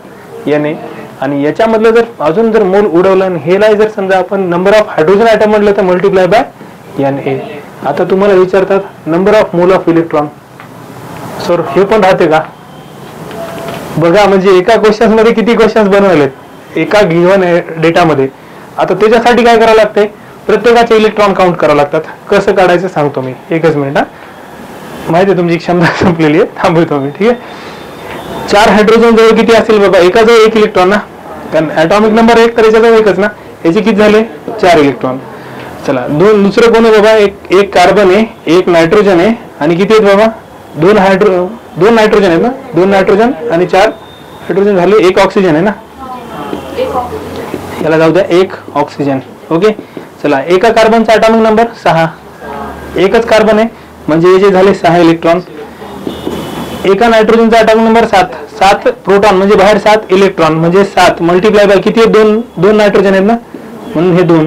Na. आणि याच्यामधलं जर अजून जर मोल उडवलं आणि हेला जर समजा आपण नंबर ऑफ हायड्रोजन ॲटम म्हटलं तर मल्टिप्लाय बाय Na. आता तुम्हाला विचारतात number of mole of electron. Sir हे पण राहते का? बघा म्हणजे एका क्वेश्चन मध्ये किती क्वेश्चन्स बनवलेत एका गिव्हन डेटामध्ये. आता त्याच्यासाठी काय करावं लागतंय? प्रत्येकाचे इलेक्ट्रॉन काउंट करावं लागतात. कसं काढायचं सांगतो मी. एकच मिनिट. माहिती आहे तुमची क्षमता संपलेली आहे, थांबवतो मी. ठीक आहे. 4 हायड्रोजन जवळ किती असेल बाबा? एका जवळ 1 इलेक्ट्रॉन ना, कारण ॲटॉमिक नंबर 1 तर याच्याजवळ एकच ना. याचे किती झाले? 4 इलेक्ट्रॉन. चला, दुसरं कोण आहे बाबा? एक कार्बन आहे, 1 नायट्रोजन आहे आणि किती आहेत बाबा? 2 नायट्रोजन आहेत ना. 2 नायट्रोजन आणि 4 हायड्रोजन झाले. 1 ऑक्सिजन आहे ना. याला जाऊ द्या 1 ऑक्सिजन. ओके, चला एका कार्बनचा ॲटॉमिक नंबर 6. एकच कार्बन आहे म्हणजे याचे झाले 6 इलेक्ट्रॉन. एका नायट्रोजनचा ॲटॉमिक नंबर 7. 7 प्रोटॉन म्हणजे बाहेर 7 इलेक्ट्रॉन म्हणजे 7 मल्टिप्लाय बाय किती आहे, 2 नायट्रोजन आहेत ना, म्हणून हे 2,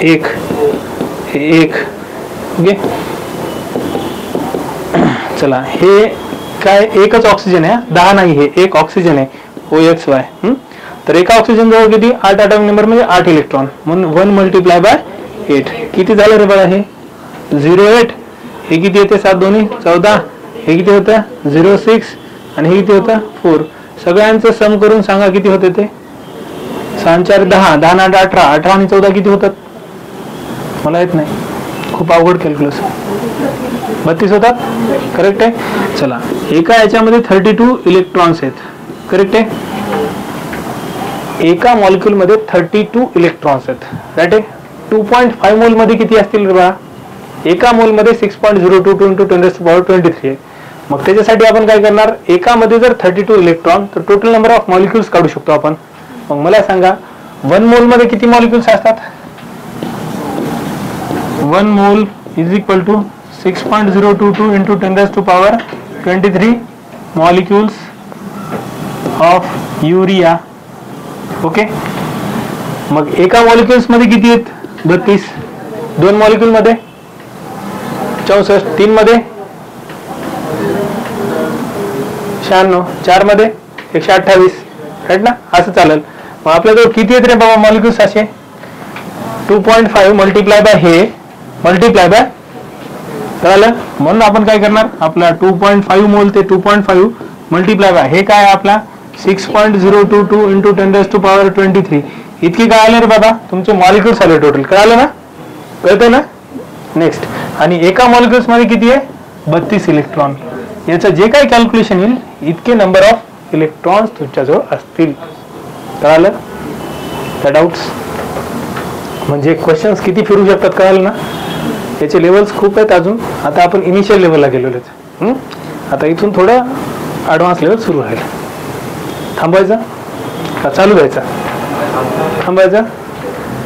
1 हे 1. ओके, चला हे काय एकच ऑक्सिजन आहे, 10 नाही, हे 1 ऑक्सिजन आहे OXY. तर एका ऑक्सिजन जवळ किती 8 ॲटॉमिक नंबर म्हणजे 8 इलेक्ट्रॉन, म्हणून 1 मल्टिप्लाय बाय 8. किती झालं रे बघा, हे 0.8. हे किती येते, 7 दोन्ही 14. हे किती होतं 0.6 आणि हे किती होतं 4. सगळ्यांचं सम करून सांगा किती होते ते. 6 4 10, 10 8 18, 18 आणि 14 किती होतात, मला येत नाही, खूप अवघड कॅल्क्युलस. 32 होतात. करेक्ट आहे. चला एका याच्यामध्ये 32 इलेक्ट्रॉन्स आहेत. करेक्ट आहे. एका मॉलिक्यूल मध्ये 32 इलेक्ट्रॉन्स आहेत. राईट आहे. 2.5 मोल मध्ये किती असतील बघा, एका मोल मध्ये 6.022 × 10⁻23 आहे. मग त्याच्यासाठी आपण काय करणार, एकामध्ये जर 32 इलेक्ट्रॉन तर टोटल नंबर ऑफ मॉलिक्युल्स काढू शकतो आपण. मग मला सांगा 1 मोल मध्ये किती मॉलिक्युल्स असतात. 1 mole is equal to 6.022 × 10⁻23 molecules of urea. Okay, मग एका मॉलिक्युल्स मध्ये किती आहेत 32, 2 मॉलिक्युल मध्ये 64, 3 मध्ये 96, 4 मध्ये 128. राईट ना, असं चालेल. मग आपल्याजवळ किती आहेत रे बाबा मॉलिक्युल्स असे, 2.5 मल्टिप्लाय बाय हे मल्टिप्लाय बाय, कळलं. म्हणून आपण काय करणार, आपला 2.5 मोल ते 2.5 मल्टिप्लाय बाय हे काय आपला 6.022 × 10⁻23. इतके काय आले रे बाबा, तुमचे मॉलिक्युल्स आले टोटल. कळालं ना, कळतंय ना. नेक्स्ट, आणि एका मॉलिक्युल्स मध्ये किती आहे 32 इलेक्ट्रॉन. याचं जे काही कॅल्क्युलेशन येईल इतके नंबर ऑफ इलेक्ट्रॉन्स तुमच्याजवळ असतील. कळालं. त्या डाऊट्स म्हणजे क्वेश्चन्स किती फिरू शकतात, कळालं ना. याचे लेवल्स खूप आहेत अजून. आता आपण इनिशियल लेवलला गेलेलो आहेत. आता इथून थोडं ॲडव्हान्स लेवल सुरू राहील. थांबायचं का चालू द्यायचा, थांबायचा.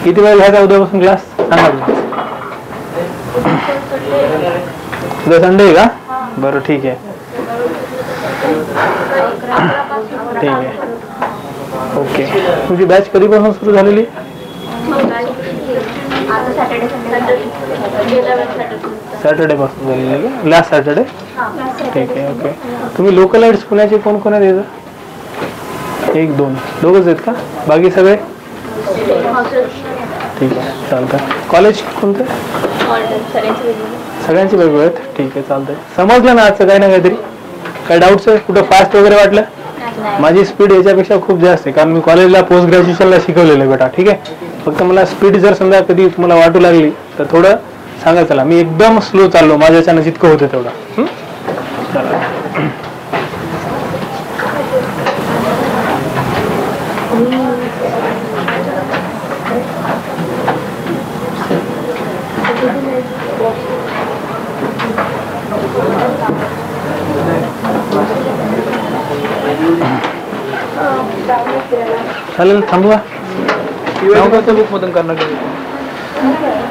किती वेळ घ्यायचा उद्यापासून क्लास सांगा. उद्या संडे आहे का, बरं ठीक आहे. ठीक आहे. ओके, तुमची बॅच कधीपासून सुरू झालेली. सॅटर्डे पासून झालेली आहे का, लास्ट सॅटर्डे. ठीक आहे. ओके, तुम्ही लोकल ॲड्स पुण्याचे कोण कोण आहेत याचं, 1 2 दोघंच आहेत का, बाकी सगळे. ठीक आहे, चालतं. कॉलेज कोणतं, सगळ्यांचे वेगवेगळे आहेत. ठीक आहे, चालतंय. समजलं ना आजचं काही ना काहीतरी, काय डाऊट्स आहे, कुठं फास्ट वगैरे वाटलं. माझी स्पीड याच्यापेक्षा खूप जास्त आहे, कारण मी कॉलेजला पोस्ट ग्रॅज्युएशनला शिकवलेलं आहे बेटा. ठीक आहे, फक्त मला स्पीड जर समजा कधी तुम्हाला वाटू लागली तर थोडं सांगा. चला मी एकदम स्लो चाललो, माझ्याच्यानं जितकं होतं तेवढं. चला चालेल, थांबवा. बुक मधून करणार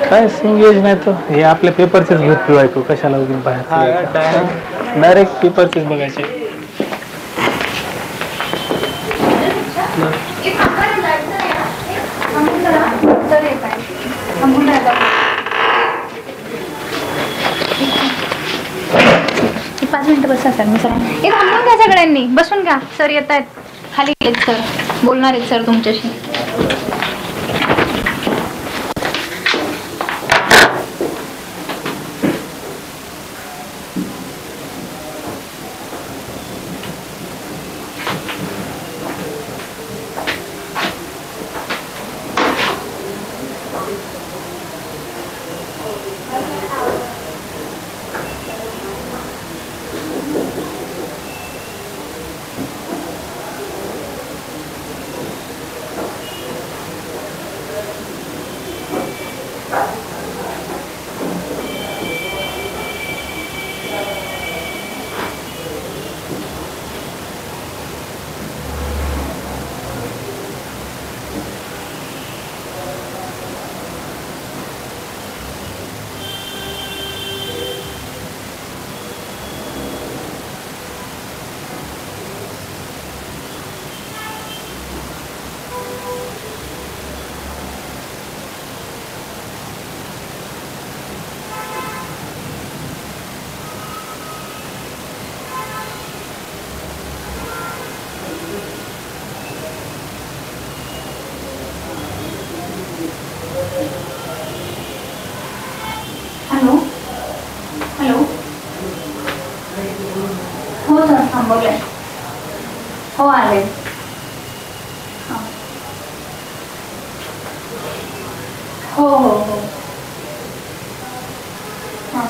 काय सिंगेज नाही तर हे आपल्या पेपरचेच घेत पिवायचो, कशाला उगीन बाहेर डायरेक्ट पेपरचेच बघायचे. पाच मिनिटं बसा सर. मी सर हे थांबून घ्या, सगळ्यांनी बसून घ्या. सर येत आहेत खाली, गेलेत सर, बोलणार आहेत सर तुमच्याशी. थांबवलंय. हो आले. हां. हो हो हो. हां.